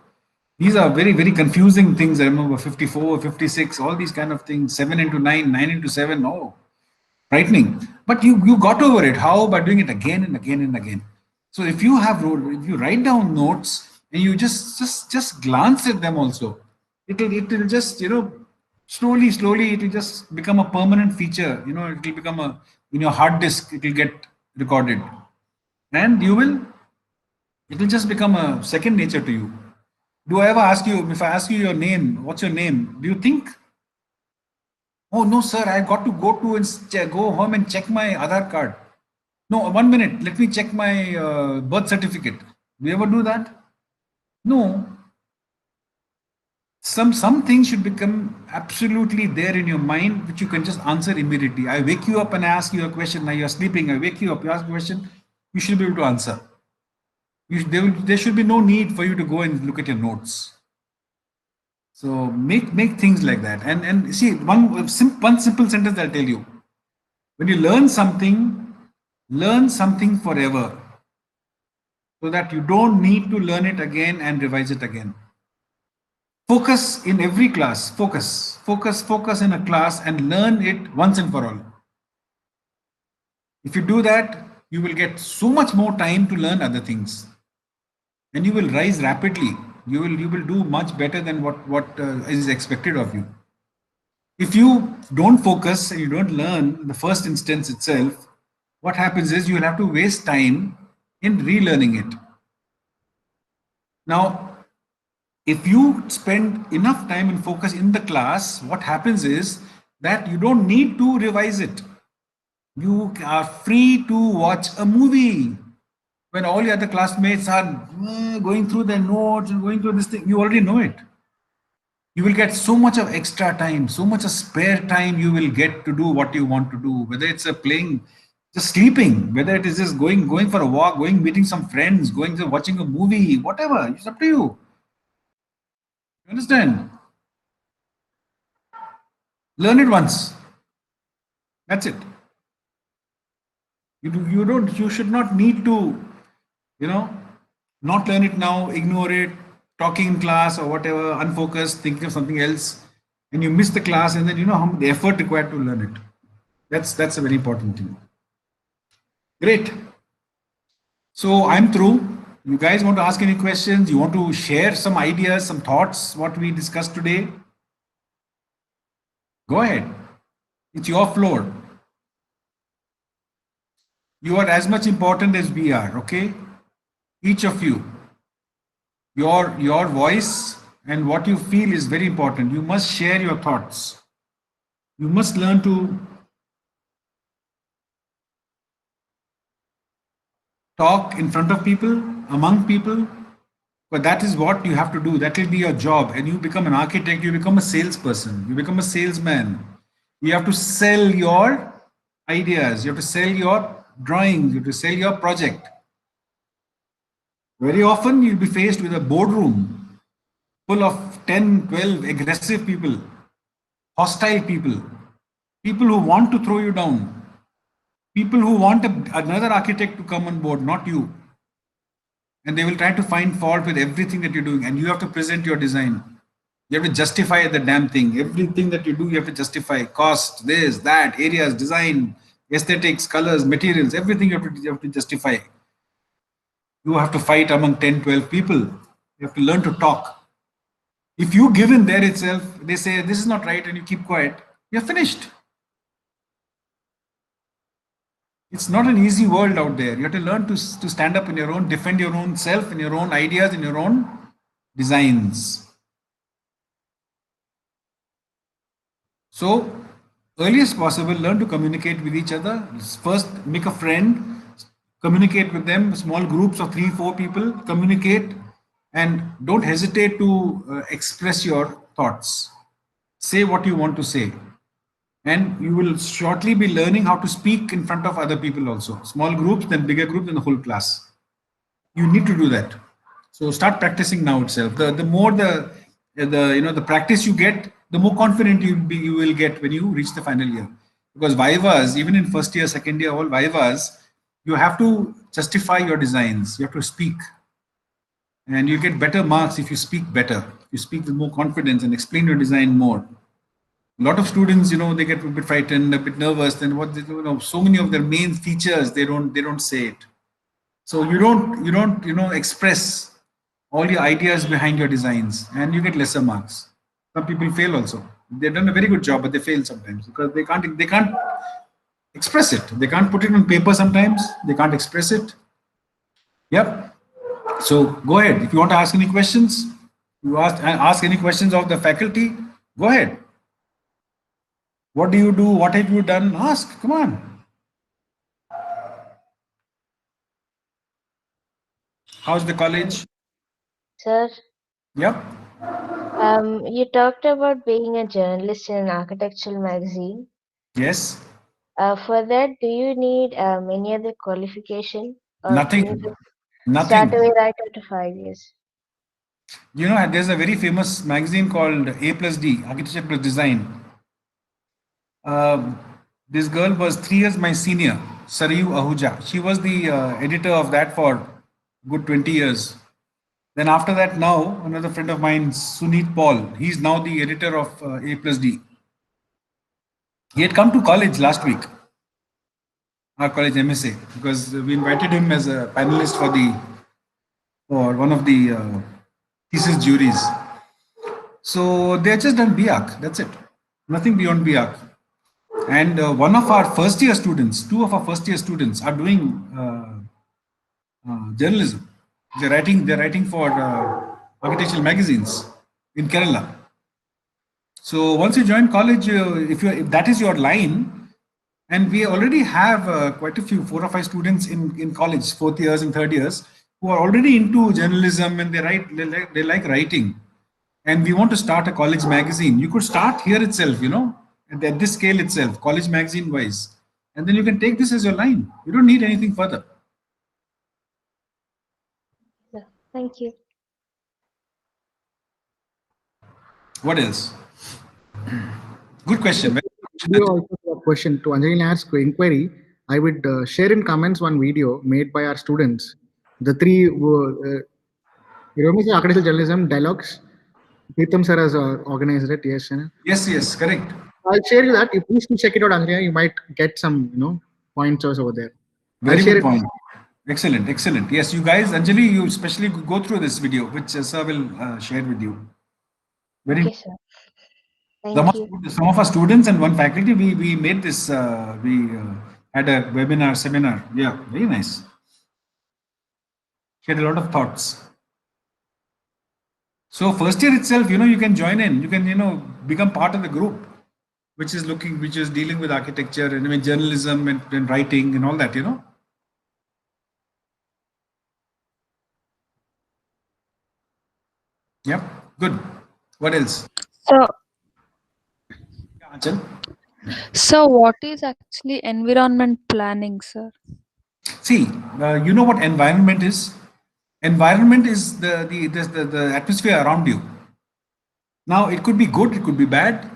These are very, very confusing things. I remember 54, 56, all these kind of things. 7 into 9, 9 into 7. Oh, frightening. But you got over it. How? By doing it again and again and again. So if you write down notes and you just glance at them also, it'll just slowly it will just become a permanent feature. It will become in your hard disk. It will get recorded, and it will just become a second nature to you. Do I ever ask you, if I ask you your name, what's your name? Do you think, oh no, sir, I got to go home and check my Aadhaar card. No, 1 minute, let me check my birth certificate. Do you ever do that? No. Some things should become absolutely there in your mind, which you can just answer immediately. I wake you up and I ask you a question. Now you're sleeping. I wake you up, you ask a question. You should be able to answer. There should be no need for you to go and look at your notes. So make things like that. And see, one simple sentence I'll tell you. When you learn something forever, so that you don't need to learn it again and revise it again. Focus in every class. Focus in a class and learn it once and for all. If you do that, you will get so much more time to learn other things. And you will rise rapidly. You will do much better than what is expected of you. If you don't focus and you don't learn in the first instance itself, what happens is you will have to waste time in relearning it. Now, if you spend enough time and focus in the class, what happens is that you don't need to revise it. You are free to watch a movie. When all the other classmates are going through their notes and going through this thing, you already know it. You will get so much of extra time, so much of spare time you will get to do what you want to do, whether it's playing, just sleeping, whether it is just going for a walk, meeting some friends, watching a movie, whatever. It's up to you. You understand? Learn it once. That's it. You should not need to, not learn it now, ignore it, talking in class or whatever, unfocused, thinking of something else, and you miss the class, and then you know how the effort required to learn it. That's a very important thing. Great. So I'm through. You guys want to ask any questions? You want to share some ideas, some thoughts, what we discussed today? Go ahead. It's your floor. You are as much important as we are, okay? Each of you. Your voice and what you feel is very important. You must share your thoughts. You must learn to talk in front of people, among people, but that is what you have to do. That will be your job. And you become an architect, you become a salesperson, you become a salesman. You have to sell your ideas, you have to sell your drawings, you have to sell your project. Very often you'll be faced with a boardroom full of 10, 12 aggressive people, hostile people, people who want to throw you down, people who want another architect to come on board, not you. And they will try to find fault with everything that you're doing, and you have to present your design. You have to justify the damn thing. Everything that you do, you have to justify cost, this, that, areas, design, aesthetics, colors, materials, everything you have to justify. You have to fight among 10, 12 people. You have to learn to talk. If you give in there itself, they say, this is not right, and you keep quiet, you're finished. It's not an easy world out there. You have to learn to stand up in your own, defend your own self, and your own ideas, and your own designs. So, earliest possible, learn to communicate with each other. First, make a friend, communicate with them, small groups of 3, 4 people, communicate, and don't hesitate to express your thoughts. Say what you want to say. And you will shortly be learning how to speak in front of other people also. Small groups, then bigger groups, then the whole class. You need to do that. So start practicing now itself. The more the practice you get, the more confident you will get when you reach the final year. Because vivas, even in first year, second year, all vivas, you have to justify your designs. You have to speak. And you get better marks if you speak better. You speak with more confidence and explain your design more. A lot of students, they get a bit frightened, a bit nervous. Then what they do, so many of their main features, they don't say it. So you don't express all your ideas behind your designs, and you get lesser marks. Some people fail also. They've done a very good job, but they fail sometimes because they can't express it. They can't put it on paper sometimes. They can't express it. Yep. So go ahead. If you want to ask any questions, you ask any questions of the faculty. Go ahead. What do you do? What have you done? Ask. Come on. How's the college? Sir, Yep. you talked about being a journalist in an architectural magazine. Yes. For that, do you need any other qualification? Or Nothing. can you just Nothing. start away right after 5 years? There's a very famous magazine called A+D, Architecture Plus Design. This girl was 3 years my senior, Sarayu Ahuja. She was the editor of that for good 20 years. Then after that, now another friend of mine, Suneet Paul, he's now the editor of A+D. He had come to college last week, our college MSA, because we invited him as a panelist for one of the thesis juries. So they just done BArch, that's it. Nothing beyond BArch. And one of our first year students, 2 of our first year students are doing journalism. They're writing for architectural magazines in Kerala. So once you join college, if that is your line, and we already have quite a few 4 or 5 students in college, 4th years and 3rd years, who are already into journalism and they like writing. And we want to start a college magazine. You could start here itself, at this scale itself, college magazine wise. And then you can take this as your line. You don't need anything further. Yeah, thank you. What else? Good question. You also have a question to Anjali ask inquiry. I would share in comments one video made by our students. The 3 architectural journalism dialogues. Pritam sir has organized it. Yes, correct. I'll share you that. You please check it out, Anjali. You might get some, pointers over there. Very good point. Excellent. Yes, you guys, Anjali, you especially go through this video, which sir will share with you. Very Okay, sir. Thank you. Some of our students and one faculty, we made this, we had a seminar. Yeah, very nice. She had a lot of thoughts. So first year itself, you can join in. You can, become part of the group, which is dealing with architecture and journalism and writing and all that, Yep, good. What else? So what is actually environment planning, sir? See, you know what environment is? Environment is the atmosphere around you. Now, it could be good, it could be bad.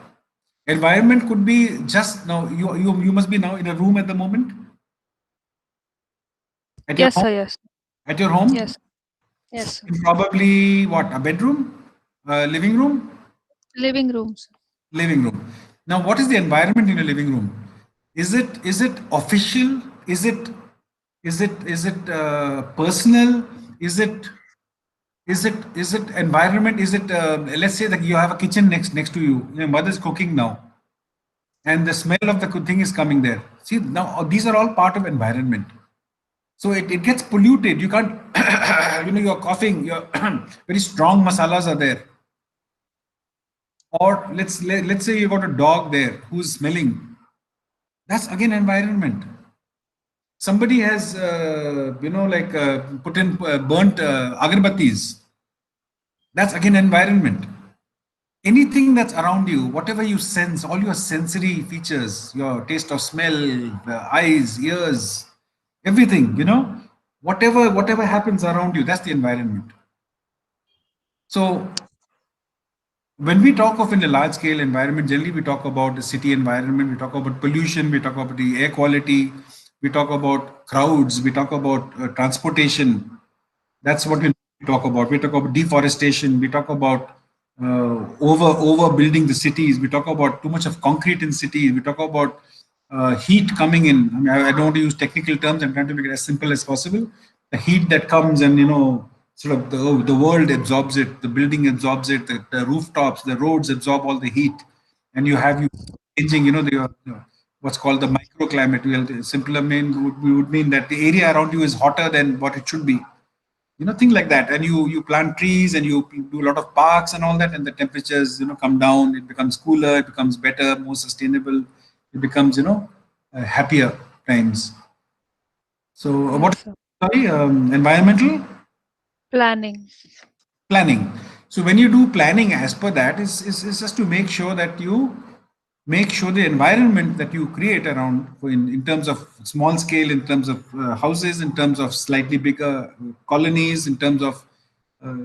Environment could be just now. You must be now in a room at the moment. At your Yes, home? sir. Yes. At your home? Yes. Yes. Sir. Probably what? A bedroom? Living room? Living rooms. Living room. Now, what is the environment in a living room? Is it official? Is it personal? Is it environment? Is it let's say that you have a kitchen next to you. Your mother's cooking now, and the smell of the thing is coming there. See, now these are all part of environment. So it gets polluted. You can't, you're coughing. Your very strong masalas are there. Or let's say you got a dog there who's smelling. That's again environment. Somebody has put in burnt agarbattis. That's again environment. Anything that's around you, whatever you sense, all your sensory features, your taste of smell, eyes, ears, everything, whatever happens around you, that's the environment. So when we talk of in a large scale environment, generally we talk about the city environment, we talk about pollution, we talk about the air quality, we talk about crowds, we talk about transportation. That's what we talk about. We talk about deforestation, we talk about overbuilding the cities. We talk about too much of concrete in cities. We talk about heat coming in. I mean, I don't want to use technical terms. I'm trying to make it as simple as possible. The heat that comes and, sort of the world absorbs it, the building absorbs it, the rooftops, the roads absorb all the heat. And you changing, what's called the microclimate. Well, simpler would mean that the area around you is hotter than what it should be. Things like that. And you plant trees and you do a lot of parks and all that, and the temperatures, come down. It becomes cooler, it becomes better, more sustainable. It becomes, happier times. So environmental Planning. So when you do planning as per that, is just to make sure that you make sure the environment that you create around, in terms of small scale, in terms of houses, in terms of slightly bigger colonies, in terms of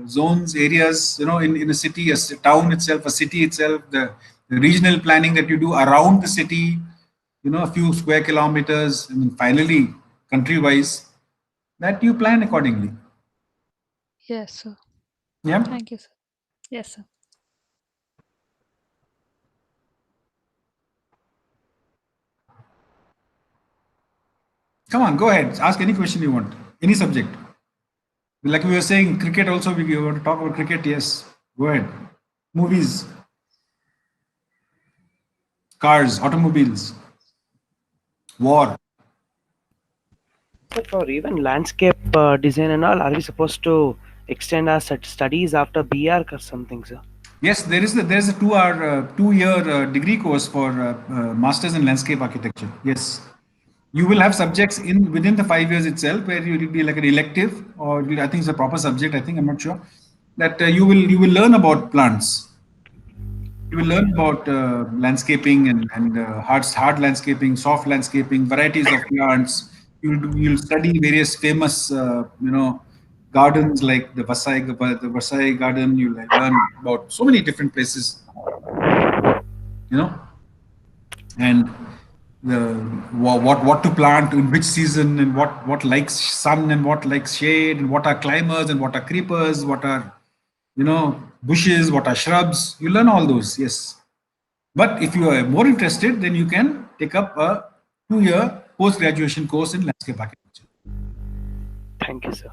zones, areas, in a city, a town itself, a city itself, the regional planning that you do around the city, a few square kilometers, finally, country-wise, that you plan accordingly. Yes, sir. Yeah. Thank you, sir. Yes, sir. Come on, go ahead. Ask any question you want. Any subject. Like we were saying, cricket also, we want to talk about cricket. Yes, go ahead. Movies, cars, automobiles, war. So for even landscape design and all, are we supposed to extend our studies after BR or something, sir? Yes, there's a 2-year degree course for Masters in Landscape Architecture. Yes. You will have subjects within the 5 years itself where you will be like an elective, or I think it's a proper subject. I think, I'm not sure, that you will learn about plants. You will learn about landscaping and hard landscaping, soft landscaping, varieties of plants. You'll study various famous gardens like the Versailles Garden. You'll learn about so many different places, and what to plant in which season, and what likes sun and what likes shade, and what are climbers and what are creepers, what are bushes, what are shrubs. You learn all those. Yes, but if you are more interested, then you can take up a 2-year post-graduation course in landscape architecture. Thank you, sir.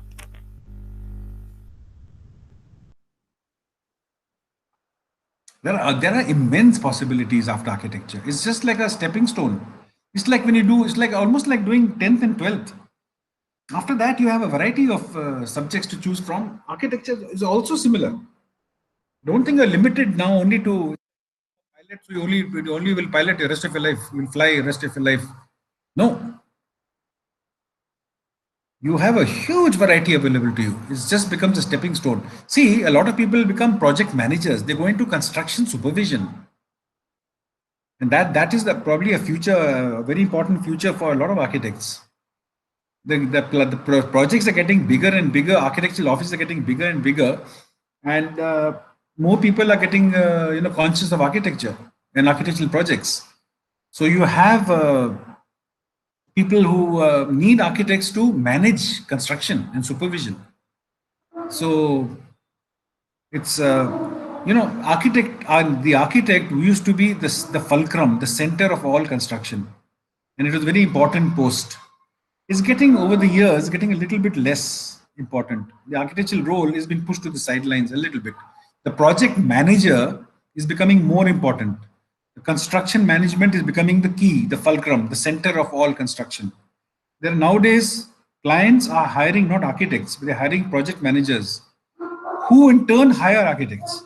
There are immense possibilities after architecture. It's just like a stepping stone. It's like it's like almost like doing 10th and 12th. After that, you have a variety of subjects to choose from. Architecture is also similar. Don't think you're limited now only to pilot. So you only will pilot the rest of your life. You will fly the rest of your life. No. You have a huge variety available to you. It just becomes a stepping stone. See, a lot of people become project managers. They go into construction supervision. And that is probably a future, a very important future for a lot of architects. The projects are getting bigger and bigger. Architectural offices are getting bigger and bigger. And more people are getting conscious of architecture and architectural projects. So you have people who need architects to manage construction and supervision. So it's the architect used to be the fulcrum, the center of all construction, and it was a very important post. It's getting, over the years, getting a little bit less important. The architectural role is being pushed to the sidelines a little bit. The project manager is becoming more important. The construction management is becoming the key, the fulcrum, the center of all construction. There nowadays, clients are hiring not architects, but they're hiring project managers, who in turn hire architects.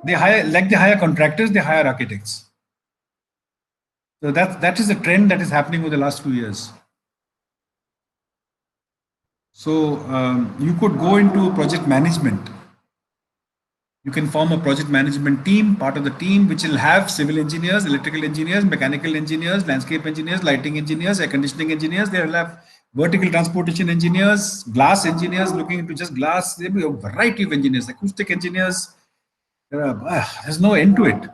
They hire contractors, they hire architects. So that is a trend that is happening over the last few years. So you could go into project management. You can form a project management team, part of the team, which will have civil engineers, electrical engineers, mechanical engineers, landscape engineers, lighting engineers, air conditioning engineers. They will have vertical transportation engineers, glass engineers looking into just glass. There will be a variety of engineers, acoustic engineers. There's no end to it.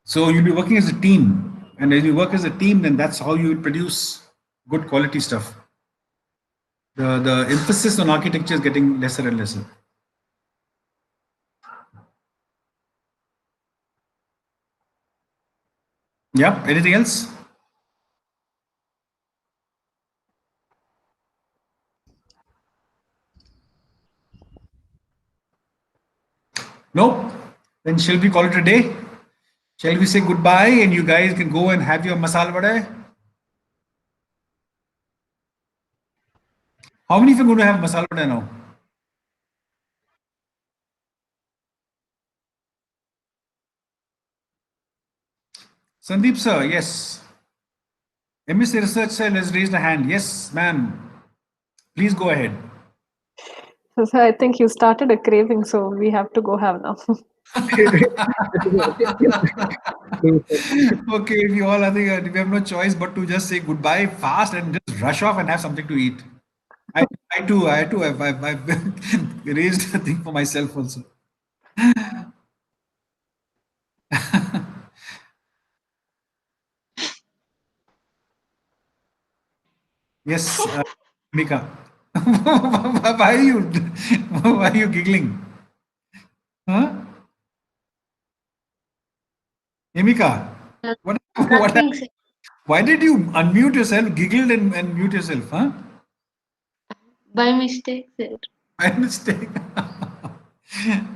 So you'll be working as a team. And as you work as a team, then that's how you will produce good quality stuff. The emphasis on architecture is getting lesser and lesser. Yeah. Anything else? No? Then shall we call it a day? Shall we say goodbye and you guys can go and have your masala vada? How many of you are going to have masala vada now? Sandeep sir, yes. MSc Research Cell has raised a hand. Yes, ma'am. Please go ahead. So I think you started a craving, so we have to go have now. Okay, we all, I think we have no choice but to just say goodbye fast and just rush off and have something to eat. I too, I've raised a thing for myself also. Yes, Mika. Why are you giggling? Huh? Emika, Nothing, sir. why did you unmute yourself, giggled and mute yourself, huh? By mistake, sir. By mistake.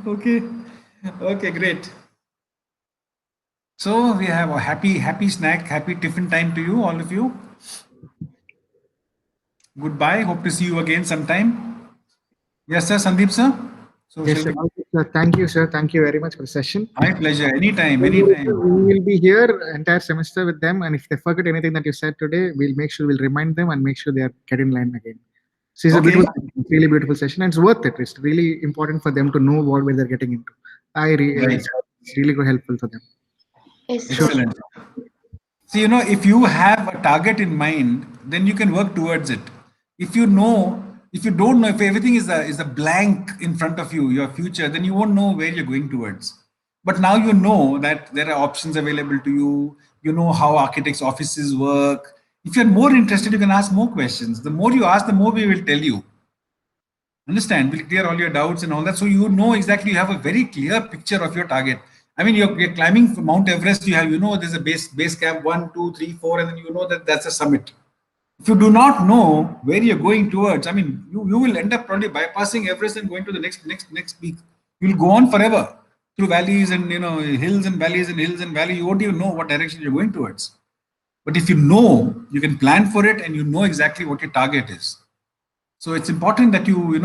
Okay. Okay, great. So we have a happy snack, happy tiffin time to you, all of you. Goodbye. Hope to see you again sometime. Yes, sir, Sandeep, sir. So Yes, shall sir. we? Sir, thank you, sir. Thank you very much for the session. My pleasure. Anytime, We anytime. will be here entire semester with them, and if they forget anything that you said today, we'll make sure we'll remind them and make sure they are get in line again. So it's a Okay. beautiful, really beautiful session, and it's worth it. It's really important for them to know where they're getting into. Right. It's really helpful for them. Yes, sir. Excellent. See, if you have a target in mind, then you can work towards it. If you don't know, if everything is a blank in front of you, your future, then you won't know where you're going towards. But now you know that there are options available to you. You know how architects' offices work. If you're more interested, you can ask more questions. The more you ask, the more we will tell you. Understand? We'll clear all your doubts and all that. So you know exactly, you have a very clear picture of your target. I mean, you're climbing Mount Everest, there's a base camp 1, 2, 3, 4, and then you know that that's a summit. If you do not know where you're going towards, I mean, you will end up probably bypassing Everest and going to the next peak. You'll go on forever through valleys and hills and valleys and hills and valleys. You won't even know what direction you're going towards. But if you know, you can plan for it and you know exactly what your target is. So it's important that you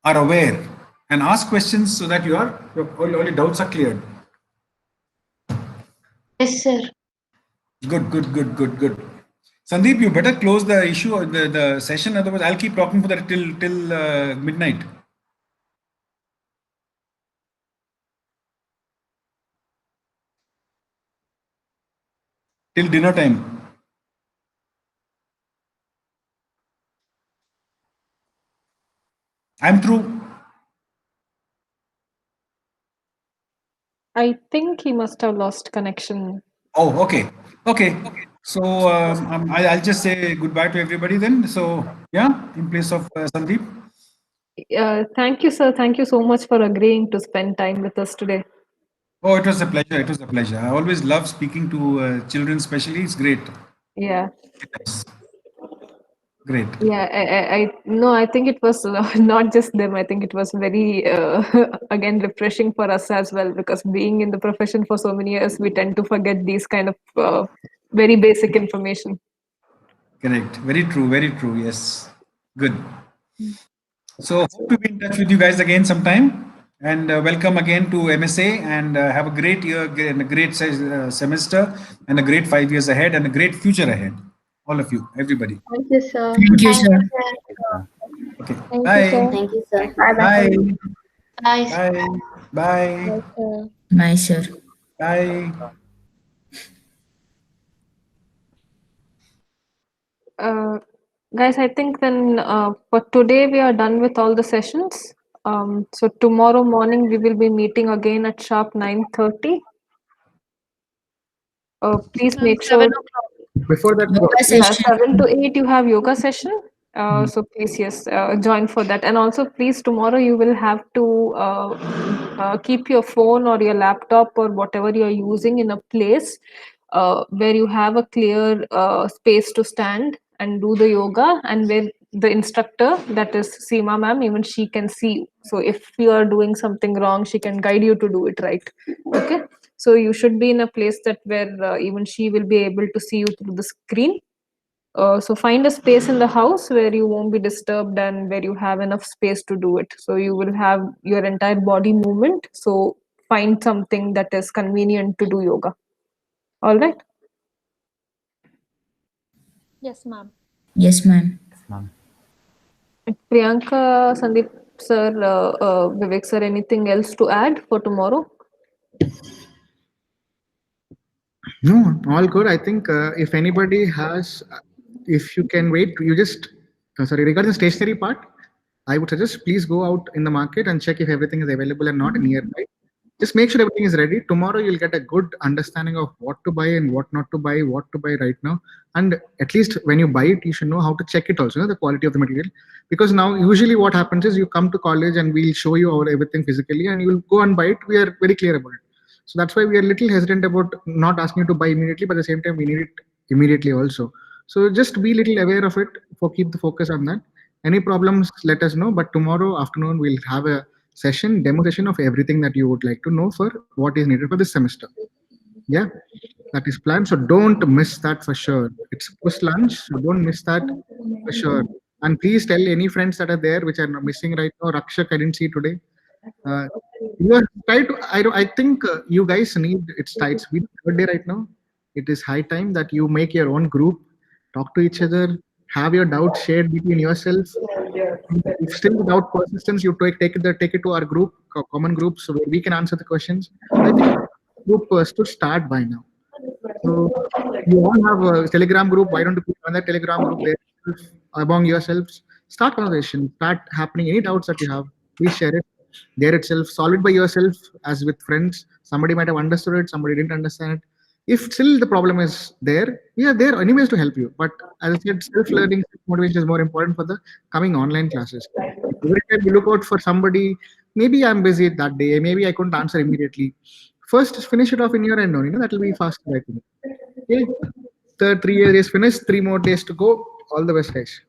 are aware and ask questions so that all your doubts are cleared. Yes, sir. Good. Sandeep, you better close the issue or the session, otherwise I'll keep talking for that till midnight. Till dinner time. I'm through. I think he must have lost connection. Oh, okay. So I'll just say goodbye to everybody then. So yeah, in place of Sandeep. Thank you, sir. Thank you so much for agreeing to spend time with us today. Oh, it was a pleasure. I always love speaking to children, especially. It's great. Yeah. Nice. Great. Yeah, I think it was not just them. I think it was very, again, refreshing for us as well, because being in the profession for so many years, we tend to forget these kind of very basic information. Correct. Very true. Yes. Good. So hope to be in touch with you guys again sometime. And welcome again to MSA, and have a great year and a great semester and a great 5 years ahead and a great future ahead. All of you, everybody. Thank you, sir. Thank you, sir. Okay. Thank Bye. you, sir. Thank you, sir. Bye. Bye. Bye. Bye. Bye, sir. Bye. Guys, I think then for today we are done with all the sessions. So tomorrow morning we will be meeting again at sharp 9:30. Please make sure. 7 o'clock. Before that, Yoga Yeah, session. 7 to 8 you have yoga session. So please, yes, join for that. And also, please, tomorrow you will have to keep your phone or your laptop or whatever you're using in a place where you have a clear space to stand and do the yoga, and where the instructor, that is Seema ma'am, even she can see you. So if you are doing something wrong, she can guide you to do it right. Okay. So you should be in a place that where even she will be able to see you through the screen. So find a space in the house where you won't be disturbed and where you have enough space to do it. So you will have your entire body movement. So find something that is convenient to do yoga. All right. Yes, ma'am. Yes, ma'am. Priyanka, Sandeep sir, Vivek sir, anything else to add for tomorrow? No, all good. I think if anybody has, if you can wait, you just, sorry, regarding the stationery part, I would suggest please go out in the market and check if everything is available and not nearby. Just make sure everything is ready. Tomorrow you'll get a good understanding of what to buy and what not to buy, what to buy right now. And at least when you buy it, you should know how to check it also, you know, the quality of the material. Because now usually what happens is you come to college and we'll show you our everything physically and you will go and buy it. We are very clear about it. So that's why we are a little hesitant about not asking you to buy immediately, but at the same time we need it immediately also. So just be a little aware of it, for keep the focus on that. Any problems, let us know. But tomorrow afternoon we'll have a demo session of everything that you would like to know for what is needed for this semester. Yeah, that is planned. So don't miss that for sure. It's post lunch, so don't miss that for sure. And please tell any friends that are there which are missing right now. Rakshak, I didn't see today. You are try to. I think you guys need. It's been third day right now. It is high time that you make your own group, talk to each other, have your doubts shared between yourself. If still without persistence, you take it to our group, common group, so we can answer the questions. I think group to start by now. So you all have a Telegram group. Why don't you put on that Telegram group there among yourselves? Start conversation. Start happening. Any doubts that you have, please share it there itself. Solve it by yourself as with friends. Somebody might have understood it. Somebody didn't understand it. If still the problem is there, we are there anyways to help you. But as I said, self-learning, motivation is more important for the coming online classes. Every time you look out for somebody, maybe I'm busy that day, maybe I couldn't answer immediately. First, finish it off in your end. You know that will be faster, I think. Okay. The 3 years is finished. 3 more days to go. All the best, guys.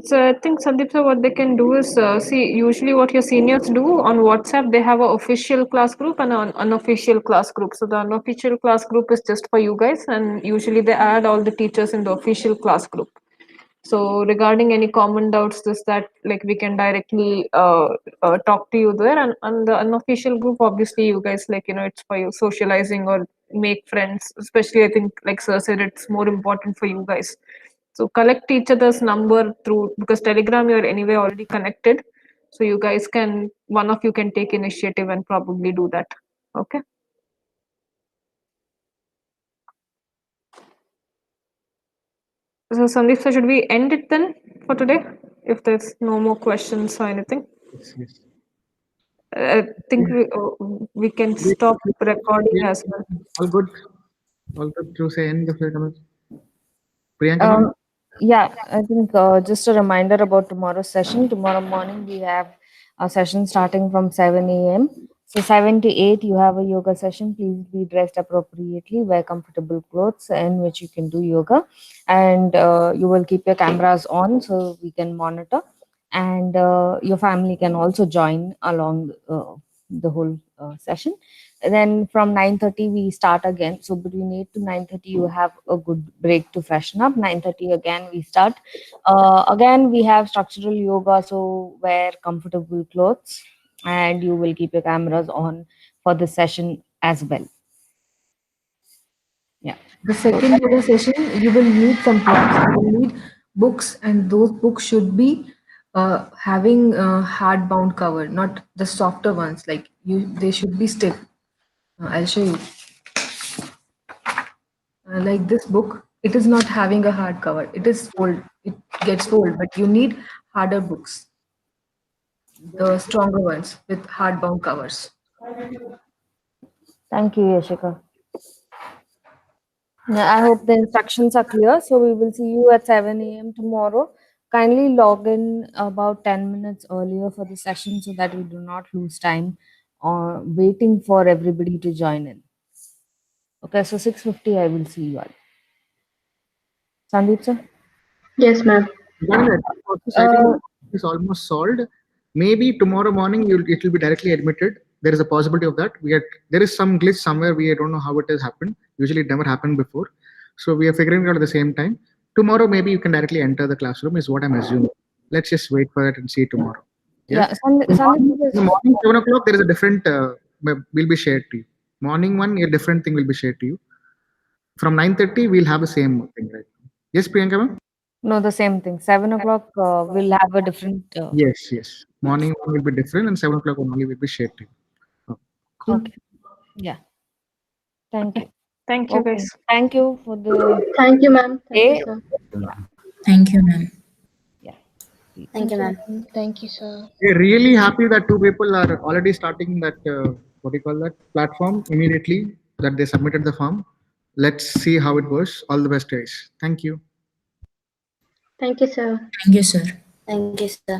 So I think Sandeep sir, what they can do is see usually what your seniors do on WhatsApp. They have an official class group and an unofficial class group. So the unofficial class group is just for you guys, and usually they add all the teachers in the official class group. So regarding any common doubts, this that like we can directly talk to you there, and on the unofficial group, obviously you guys like it's for you socializing or make friends. Especially I think like Sir said, it's more important for you guys. So collect each other's number through, because Telegram you're anyway already connected. So you guys can, one of you can take initiative and probably do that. Okay. So Sandeep sir, should we end it then for today? If there's no more questions or anything. Yes. I think we can stop recording as well. All good. All good to say any of your comments. Priyanka, ma'am? Yeah, I think just a reminder about tomorrow's session. Tomorrow morning we have a session starting from 7 a.m. So 7 to 8 you have a yoga session. Please be dressed appropriately, wear comfortable clothes in which you can do yoga, and you will keep your cameras on so we can monitor, and your family can also join along the whole session. And then from 9:30 we start again. So between 8 to 9:30 you have a good break to freshen up. 9:30 again we start. Again we have structural yoga, so wear comfortable clothes and you will keep your cameras on for the session as well. Yeah. The second yoga session, you will need some props. You will need books, and those books should be having hard-bound cover, not the softer ones. Like they should be stiff. I'll show you. Like this book, it is not having a hard cover. It is fold. It gets fold, but you need harder books, the stronger ones with hard-bound covers. Thank you, Yashika. Yeah, I hope the instructions are clear. So we will see you at 7 a.m. tomorrow. kindly log in about 10 minutes earlier for the session so that we do not lose time waiting for everybody to join in. Okay, so 6:50 I will see you all. Sandeep sir? Yes, ma'am. Regarding the admin process, I think it's almost solved. Maybe tomorrow morning it will be directly admitted. There is a possibility of that. There is some glitch somewhere. We don't know how it has happened. Usually it never happened before. So we are figuring it out at the same time. Tomorrow maybe you can directly enter the classroom is what I'm assuming. Let's just wait for it and see tomorrow. Yeah, In the morning 7 o'clock there is a different will be shared to you. Morning one, a different thing will be shared to you. From 9:30 we'll have the same thing right now. Yes, Priyanka ma'am? No, the same thing. 7 o'clock we'll have a different. Yes. Morning one will be different and 7 o'clock only will be shared to you. Okay. Yeah. Thank you. Thank you, Okay. guys. Thank you for the. Thank you, ma'am. Thank you, sir. Thank you, ma'am. Thank you, ma'am. Thank you, sir. We're really happy that 2 people are already starting that, what do you call that, platform immediately that they submitted the form. Let's see how it goes. All the best, guys. Thank you. Thank you, sir. Thank you, sir. Thank you, sir.